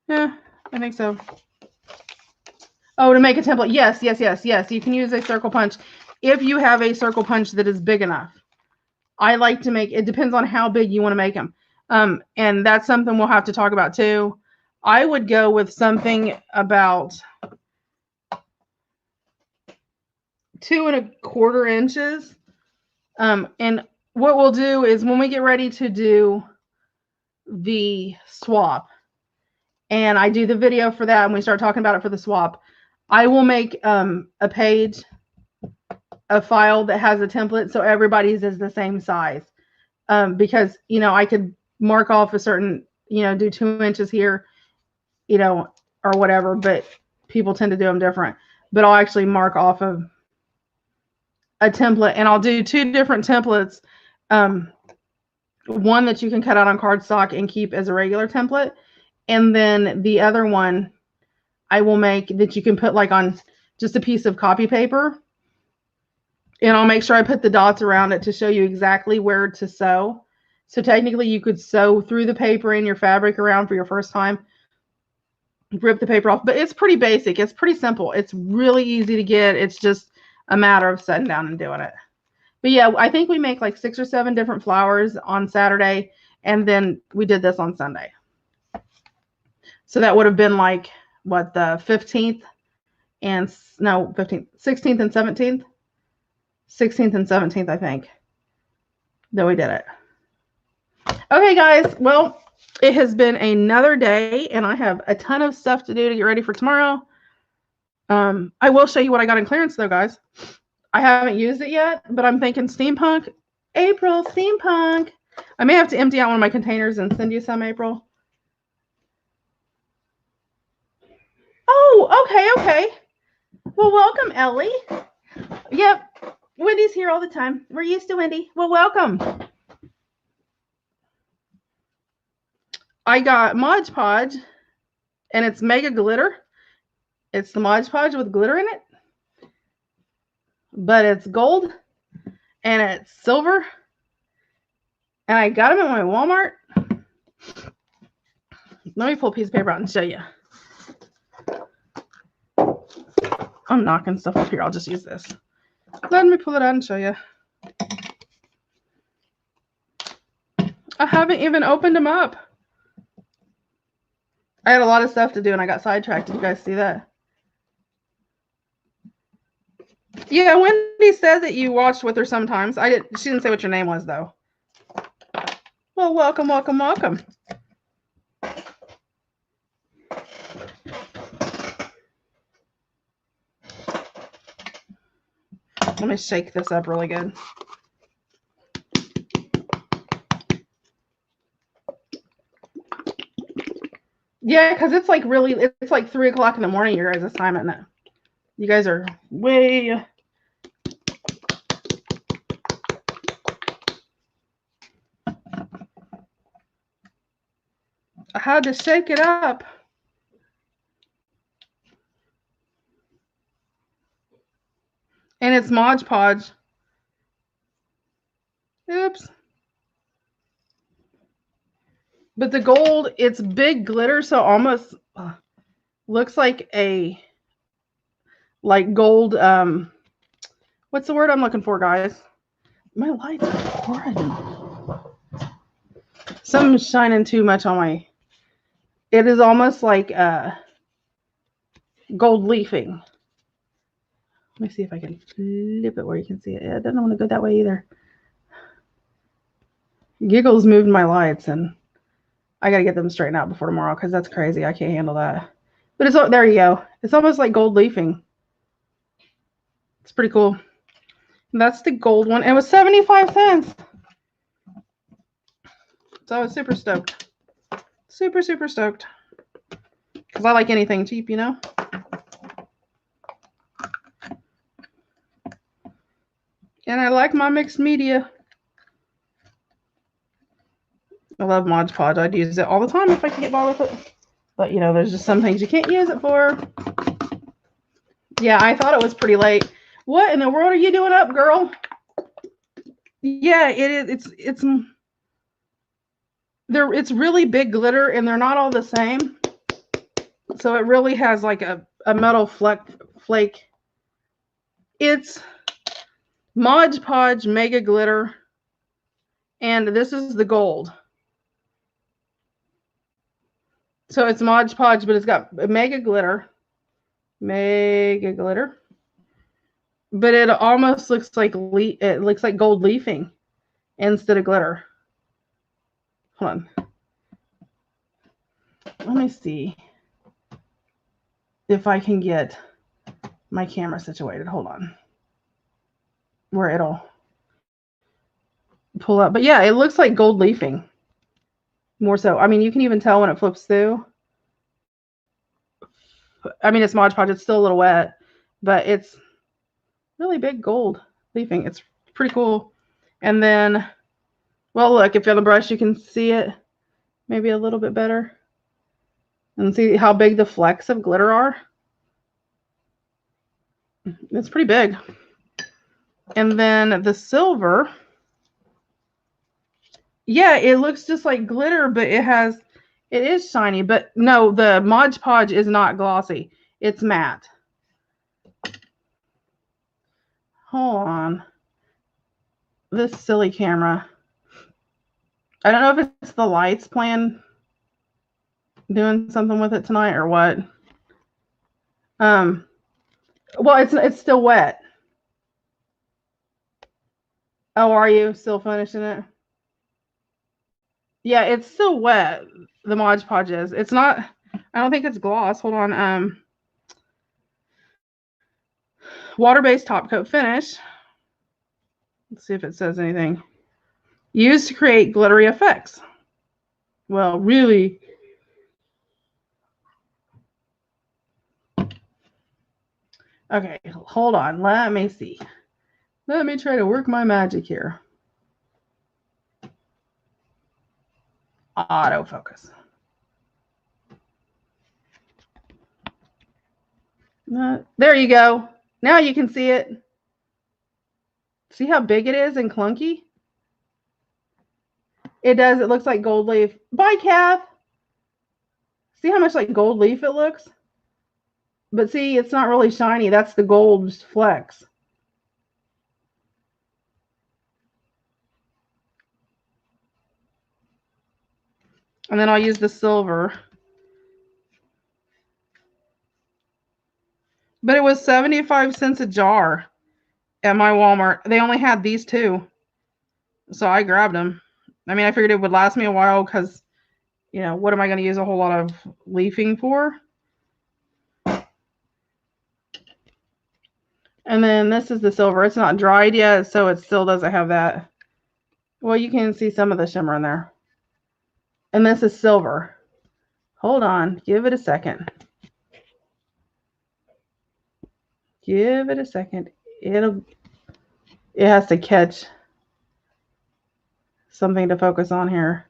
Yeah, I think so. Oh, to make a template. Yes, yes, yes, yes. You can use a circle punch if you have a circle punch that is big enough. I like to make, it depends on how big you want to make them. And that's something we'll have to talk about too. I would go with something about 2¼ inches. And what we'll do is when we get ready to do the swap, and I do the video for that and we start talking about it for the swap, I will make a page, a file that has a template so everybody's is the same size. Because, you know, I could mark off a certain, you know, do 2 inches here, you know, or whatever, but people tend to do them different. But I'll actually mark off of a template, and I'll do 2 different templates. One that you can cut out on cardstock and keep as a regular template, and then the other one I will make that you can put like on just a piece of copy paper, and I'll make sure I put the dots around it to show you exactly where to sew. So technically you could sew through the paper in your fabric around for your first time, rip the paper off, but it's pretty basic. It's pretty simple. It's really easy to get. It's just a matter of sitting down and doing it. But yeah, I think we make like 6 or 7 different flowers on Saturday, and then we did this on Sunday. So that would have been like, what, the 15th and, no, 15th, 16th and 17th? 16th and 17th, I think, that we did it. Okay, guys, well, it has been another day, and I have a ton of stuff to do to get ready for tomorrow. I will show you what I got in clearance, though, guys. I haven't used it yet, but I'm thinking steampunk. April, steampunk. I may have to empty out one of my containers and send you some, April. Oh, okay, okay. Well, welcome, Ellie. Yep, Wendy's here all the time. We're used to Wendy. Well, welcome. I got Mod Podge, and it's mega glitter. It's the Mod Podge with glitter in it, but it's gold and it's silver, and I got them at my Walmart. Let me pull a piece of paper out and show you. I'm knocking stuff up here. I'll just use this. Let me pull it out and show you. I haven't even opened them up. I had a lot of stuff to do and I got sidetracked. Did you guys see that? Yeah, Wendy said that you watched with her sometimes. She didn't say what your name was, though. Well, welcome, welcome, welcome. Let me shake this up really good. Yeah, because it's like it's like 3 o'clock in the morning, your guys' time, isn't it? You guys are way... I had to shake it up. And it's Mod Podge. Oops. But the gold, it's big glitter, so almost looks like a gold. What's the word I'm looking for, guys? My lights are horrid. Something's shining too much on my. It is almost like gold leafing. Let me see if I can flip it where you can see it. I don't want to go that way either. Giggles moved my lights, and I got to get them straightened out before tomorrow because that's crazy. I can't handle that. But it's there you go. It's almost like gold leafing. It's pretty cool. And that's the gold one. It was 75 cents. So I was super stoked. Super, super stoked. Because I like anything cheap, you know? And I like my mixed media. I love Mod Podge. I'd use it all the time if I could get by with it. But, you know, there's just some things you can't use it for. Yeah, I thought it was pretty late. What in the world are you doing up, girl? Yeah, it is. It's really big glitter, and they're not all the same. So it really has like a metal flake. It's Mod Podge Mega Glitter, and this is the gold. So it's Mod Podge, but it's got Mega Glitter. Mega Glitter. But it almost looks like gold leafing instead of glitter. Hold on. Let me see if I can get my camera situated. Hold on. Where it'll pull up. But yeah, it looks like gold leafing. More so. I mean, you can even tell when it flips through. I mean, it's Mod Podge. It's still a little wet, but it's really big gold leafing. It's pretty cool. And then, well, look, if you're on the brush, you can see it maybe a little bit better. And see how big the flecks of glitter are. It's pretty big. And then the silver, yeah, it looks just like glitter, but it is shiny. But no, the Mod Podge is not glossy. It's matte. Hold on. This silly camera. I don't know if it's the lights playing, doing something with it tonight or what. Well, it's still wet. Oh, are you still finishing it? Yeah, it's still wet. The Mod Podge is. It's not. I don't think it's gloss. Hold on. Water-based top coat finish. Let's see if it says anything. Used to create glittery effects. Well, really. Okay, hold on. Let me see. Let me try to work my magic here. Autofocus. There you go. Now you can see it. See how big it is and clunky? It does. It looks like gold leaf. Bye, Kath. See how much like gold leaf it looks? But see, it's not really shiny. That's the gold flecks. And then I'll use the silver. But it was 75 cents a jar at my Walmart. They only had these two. So I grabbed them. I mean, I figured it would last me a while because, you know, what am I going to use a whole lot of leafing for? And then this is the silver. It's not dried yet, so it still doesn't have that. Well, you can see some of the shimmer in there. And this is silver. Hold on. Give it a second. Give it a second. It has to catch something to focus on here.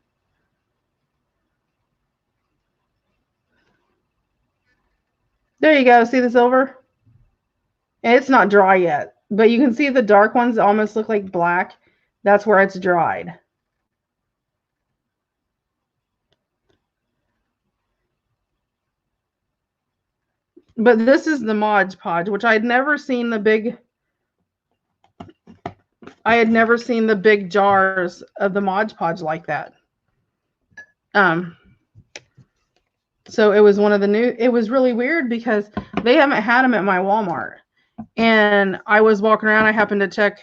There you go. See the silver? It's not dry yet, but you can see the dark ones almost look like black. That's where it's dried. But this is the Mod Podge, which I had never seen the big jars of the Mod Podge like that. So it was one of the new, it was really weird because they haven't had them at my Walmart. And I was walking around, I happened to check,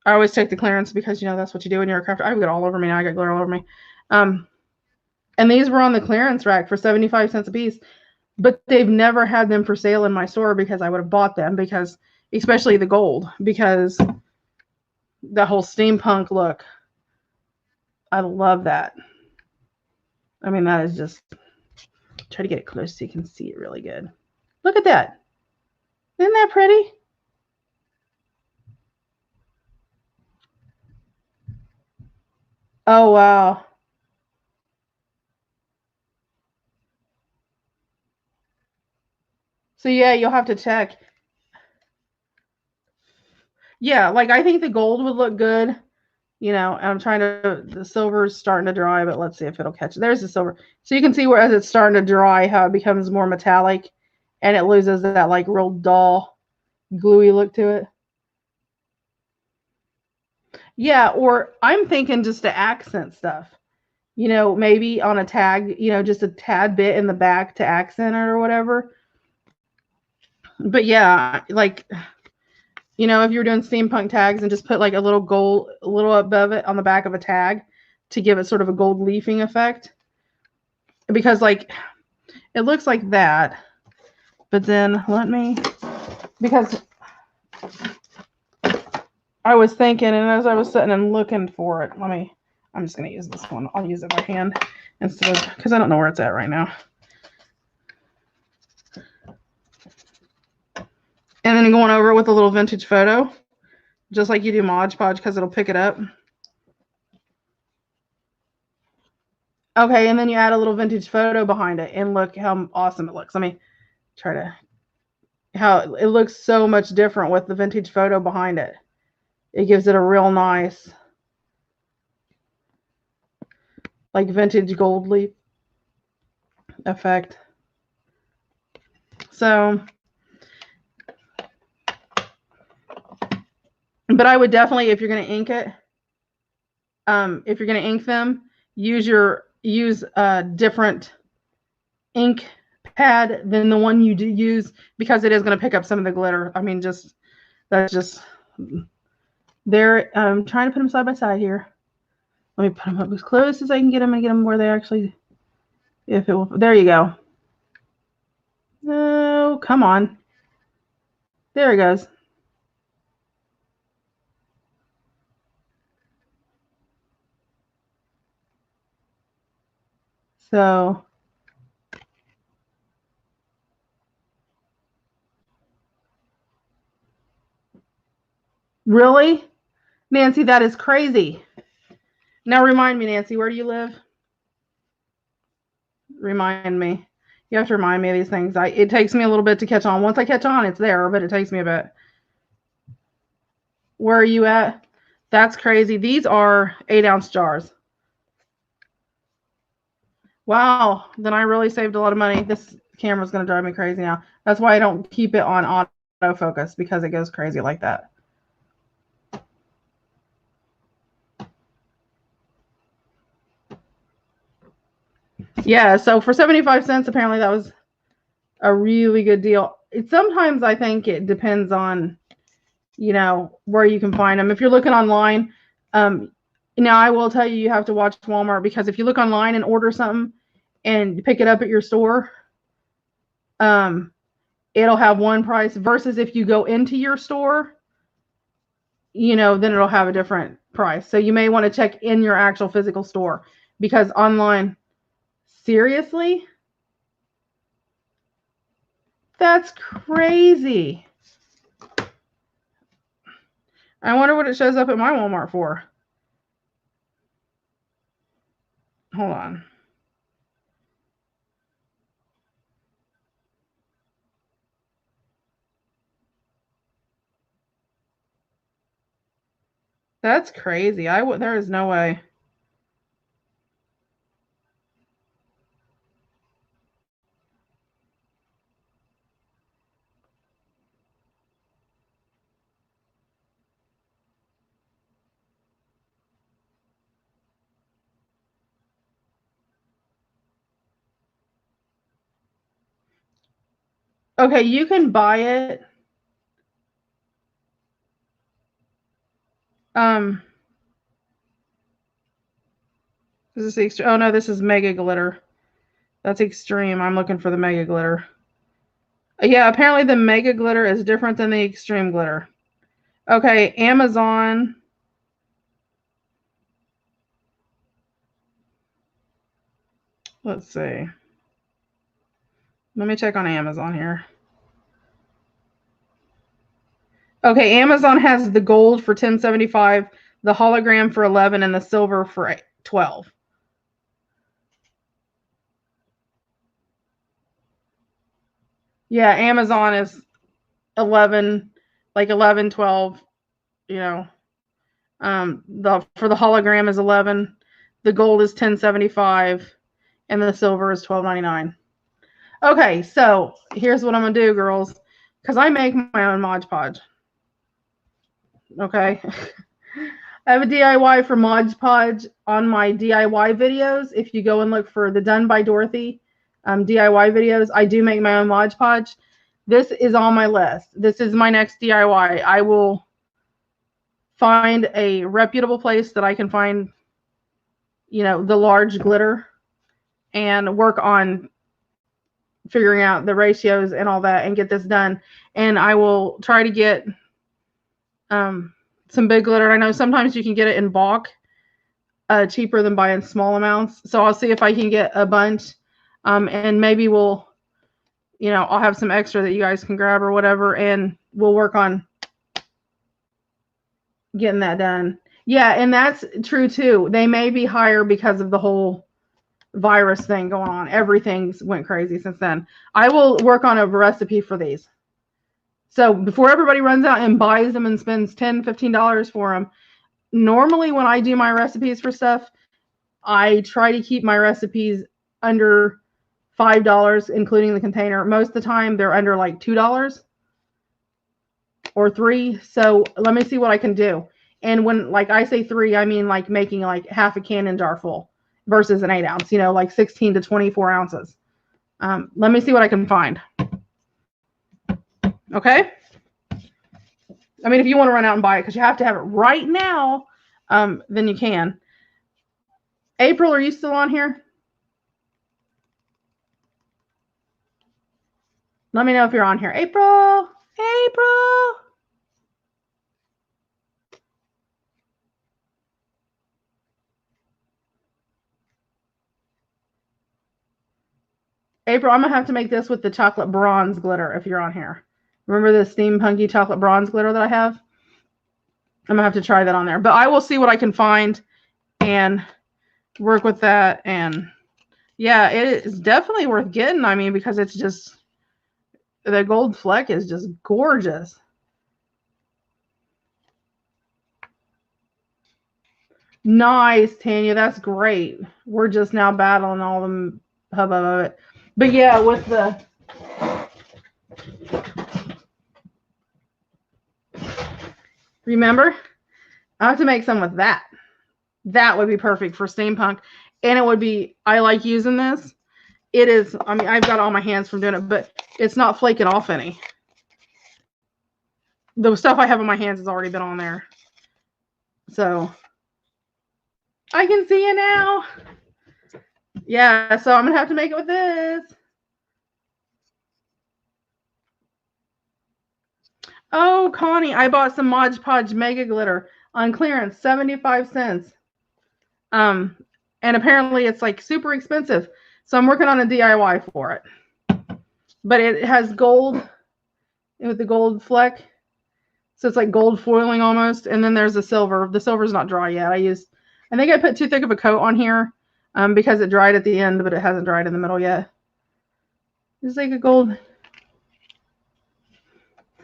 I always check the clearance because, you know, that's what you do when you're a crafter. I've got all over me now, I got glitter all over me. And these were on the clearance rack for 75 cents a piece, but they've never had them for sale in my store because I would have bought them because, especially the gold, because the whole steampunk look. I love that. I mean, that is just, try to get it close so you can see it really good. Look at that. Isn't that pretty? Oh, wow. So, yeah, you'll have to check. Yeah, like I think the gold would look good. You know, I'm trying to, the silver's starting to dry, but let's see if it'll catch. There's the silver. So you can see where as it's starting to dry, how it becomes more metallic and it loses that like real dull, gluey look to it. Yeah, or I'm thinking just to accent stuff. You know, maybe on a tag, you know, just a tad bit in the back to accent it or whatever. But yeah, like, you know, if you're doing steampunk tags and just put like a little gold, a little above it on the back of a tag to give it sort of a gold leafing effect. Because like, it looks like that. But then let me, because I was thinking, and as I was sitting and looking for it, I'm just going to use this one. I'll use it by hand instead of, because I don't know where it's at right now. And then going over it with a little vintage photo, just like you do Mod Podge, because it'll pick it up. Okay, and then you add a little vintage photo behind it, and look how awesome it looks. Let me try to, how it looks so much different with the vintage photo behind it. It gives it a real nice, like vintage gold leaf effect. So, but I would definitely, if you're going to ink it, if you're going to ink them, use a different ink pad than the one you do use, because it is going to pick up some of the glitter. I mean, that's just there. I'm trying to put them side by side here. Let me put them up as close as I can get them and get them where they actually, if it will, there you go. Oh, come on. There it goes. So, really? Nancy, that is crazy. Now remind me, Nancy, where do you live? Remind me. You have to remind me of these things. It takes me a little bit to catch on. Once I catch on, it's there, but it takes me a bit. Where are you at? That's crazy. These are 8-ounce jars. Wow. Then I really saved a lot of money. This camera's going to drive me crazy now. That's why I don't keep it on autofocus, because it goes crazy like that. Yeah, so for 75 cents, apparently that was a really good deal. Sometimes I think it depends on, you know, where you can find them. If you're looking online, now I will tell you, you have to watch Walmart, because if you look online and order something and pick it up at your store, it'll have one price, versus if you go into your store, you know, then it'll have a different price. So you may want to check in your actual physical store, because online, seriously? That's crazy. I wonder what it shows up at my Walmart for. Hold on. That's crazy. There is no way. Okay, you can buy it. Is this extreme? Oh no, this is mega glitter. That's extreme. I'm looking for the mega glitter. Yeah, apparently the mega glitter is different than the extreme glitter. Okay, Amazon. Let's see. Let me check on Amazon here. Okay, Amazon has the gold for $10.75, the hologram for $11, and the silver for $12. Yeah, Amazon is 11, like 11, 12, you know. For the hologram is 11, the gold is $10.75, and the silver is $12.99. Okay, so here's what I'm gonna do, girls, because I make my own Mod Podge. Okay. I have a DIY for Mod Podge on my DIY videos. If you go and look for the Done by Dorothy DIY videos, I do make my own Mod Podge. This is on my list. This is my next DIY. I will find a reputable place that I can find, you know, the large glitter and work on figuring out the ratios and all that and get this done. And I will try to get some big glitter. I know sometimes you can get it in bulk, cheaper than buying small amounts. So I'll see if I can get a bunch, and maybe we'll, you know, I'll have some extra that you guys can grab or whatever, and we'll work on getting that done. Yeah, and that's true too. They may be higher because of the whole virus thing going on. Everything's went crazy since then. I will work on a recipe for these. So before everybody runs out and buys them and spends $10, $15 for them, normally when I do my recipes for stuff, I try to keep my recipes under $5, including the container. Most of the time they're under like $2 or $3. So let me see what I can do. And when, like I say $3, I mean like making like half a cannon jar full versus an 8 ounce, you know, like 16 to 24 ounces. Let me see what I can find. Okay. I mean, if you want to run out and buy it, because you have to have it right now, then you can. April, are you still on here? Let me know if you're on here. April. April. April, I'm going to have to make this with the chocolate bronze glitter if you're on here. Remember the steampunky chocolate bronze glitter that I have? I'm going to have to try that on there. But I will see what I can find and work with that. And yeah, it is definitely worth getting. I mean, because it's just, the gold fleck is just gorgeous. Nice, Tanya. That's great. We're just now battling all the hubbub of it. But yeah, with the remember, I have to make some with that. That would be perfect for steampunk. And it would be, I like using this. It is, I mean, I've got all my hands from doing it, but it's not flaking off any. The stuff I have in my hands has already been on there. So I can see you now. Yeah, so I'm going to have to make it with this. Oh, Connie, I bought some Mod Podge Mega Glitter on clearance, 75 cents. And apparently it's like super expensive. So I'm working on a DIY for it. But it has gold with the gold fleck. So it's like gold foiling almost. And then there's the silver. The silver's not dry yet. I think I put too thick of a coat on here because it dried at the end, but it hasn't dried in the middle yet. It's like a gold.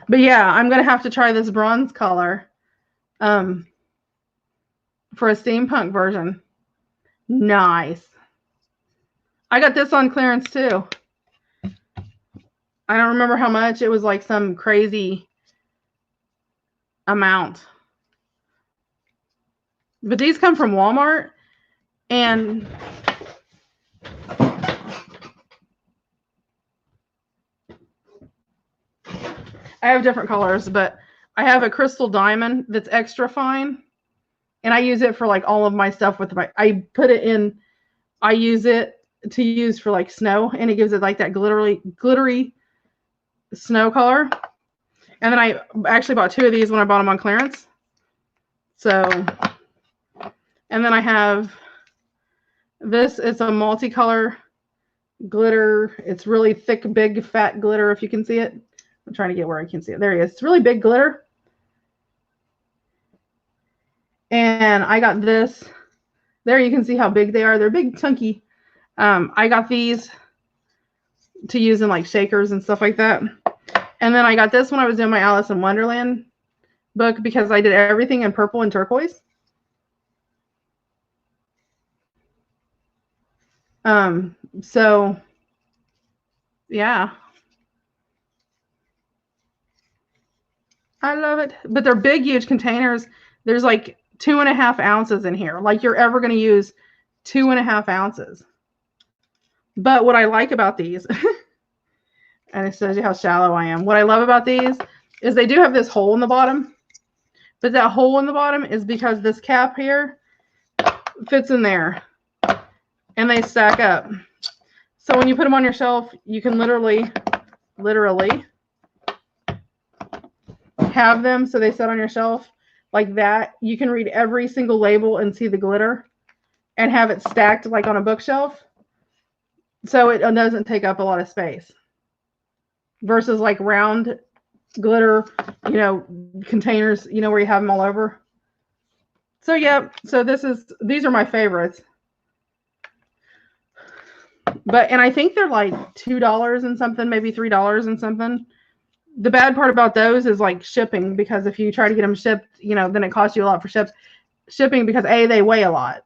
But yeah, I'm going to have to try this bronze color. for a steampunk version. Nice. I got this on clearance too. I don't remember how much. It was like some crazy amount. But these come from Walmart, and I have different colors, but I have a crystal diamond that's extra fine, and I use it for like all of my stuff with I put it in, I use it to use for like snow, and it gives it like that glittery snow color. And then I actually bought 2 of these when I bought them on clearance. So, and then I have this. It's a multicolor glitter. It's really thick, big, fat glitter, if you can see it. I'm trying to get where I can see it. There he is. It's really big glitter. And I got this. There you can see how big they are. They're big, chunky. I got these to use in like shakers and stuff like that. And then I got this when I was doing my Alice in Wonderland book because I did everything in purple and turquoise. So yeah, I love it. But they're big, huge containers. There's like 2.5 ounces in here. Like you're ever going to use 2.5 ounces. But what I like about these, and it shows you how shallow I am. What I love about these is they do have this hole in the bottom. But that hole in the bottom is because this cap here fits in there. And they stack up. So when you put them on your shelf, you can literally have them so they sit on your shelf like that. You can read every single label and see the glitter and have it stacked like on a bookshelf. So it doesn't take up a lot of space. Versus like round glitter, containers, where you have them all over. So yeah, so these are my favorites. And I think they're like $2 and something, maybe $3 and something. The bad part about those is like shipping, because if you try to get them shipped, then it costs you a lot for shipping because A, they weigh a lot.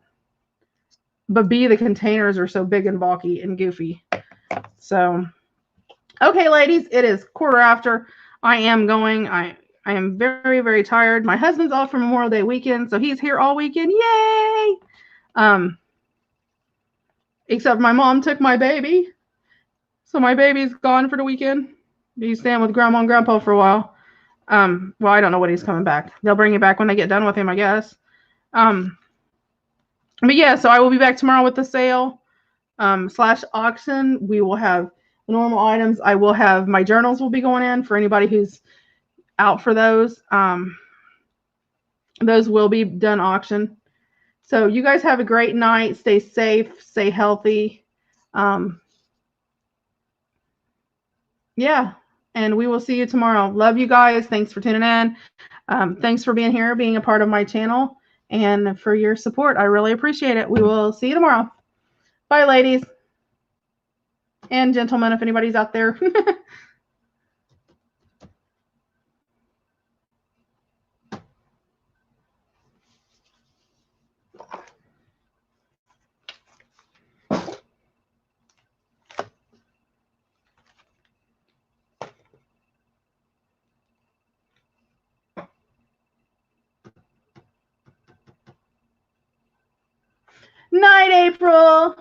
But B, the containers are so big and bulky and goofy. So, okay, ladies, it is 1/4 I am going. I am very, very tired. My husband's off for Memorial Day weekend, so he's here all weekend. Yay! Except my mom took my baby. So my baby's gone for the weekend. He's staying with Grandma and Grandpa for a while. Well, I don't know when he's coming back. They'll bring it back when they get done with him, I guess. But yeah, so I will be back tomorrow with the sale / auction. We will have the normal items. I will have my journals will be going in for anybody who's out for those. Those will be done auction. So you guys have a great night. Stay safe. Stay healthy. Yeah. And we will see you tomorrow. Love you guys. Thanks for tuning in. Thanks for being here, being a part of my channel, and for your support. I really appreciate it. We will see you tomorrow. Bye, ladies. And gentlemen, if anybody's out there. Night, April.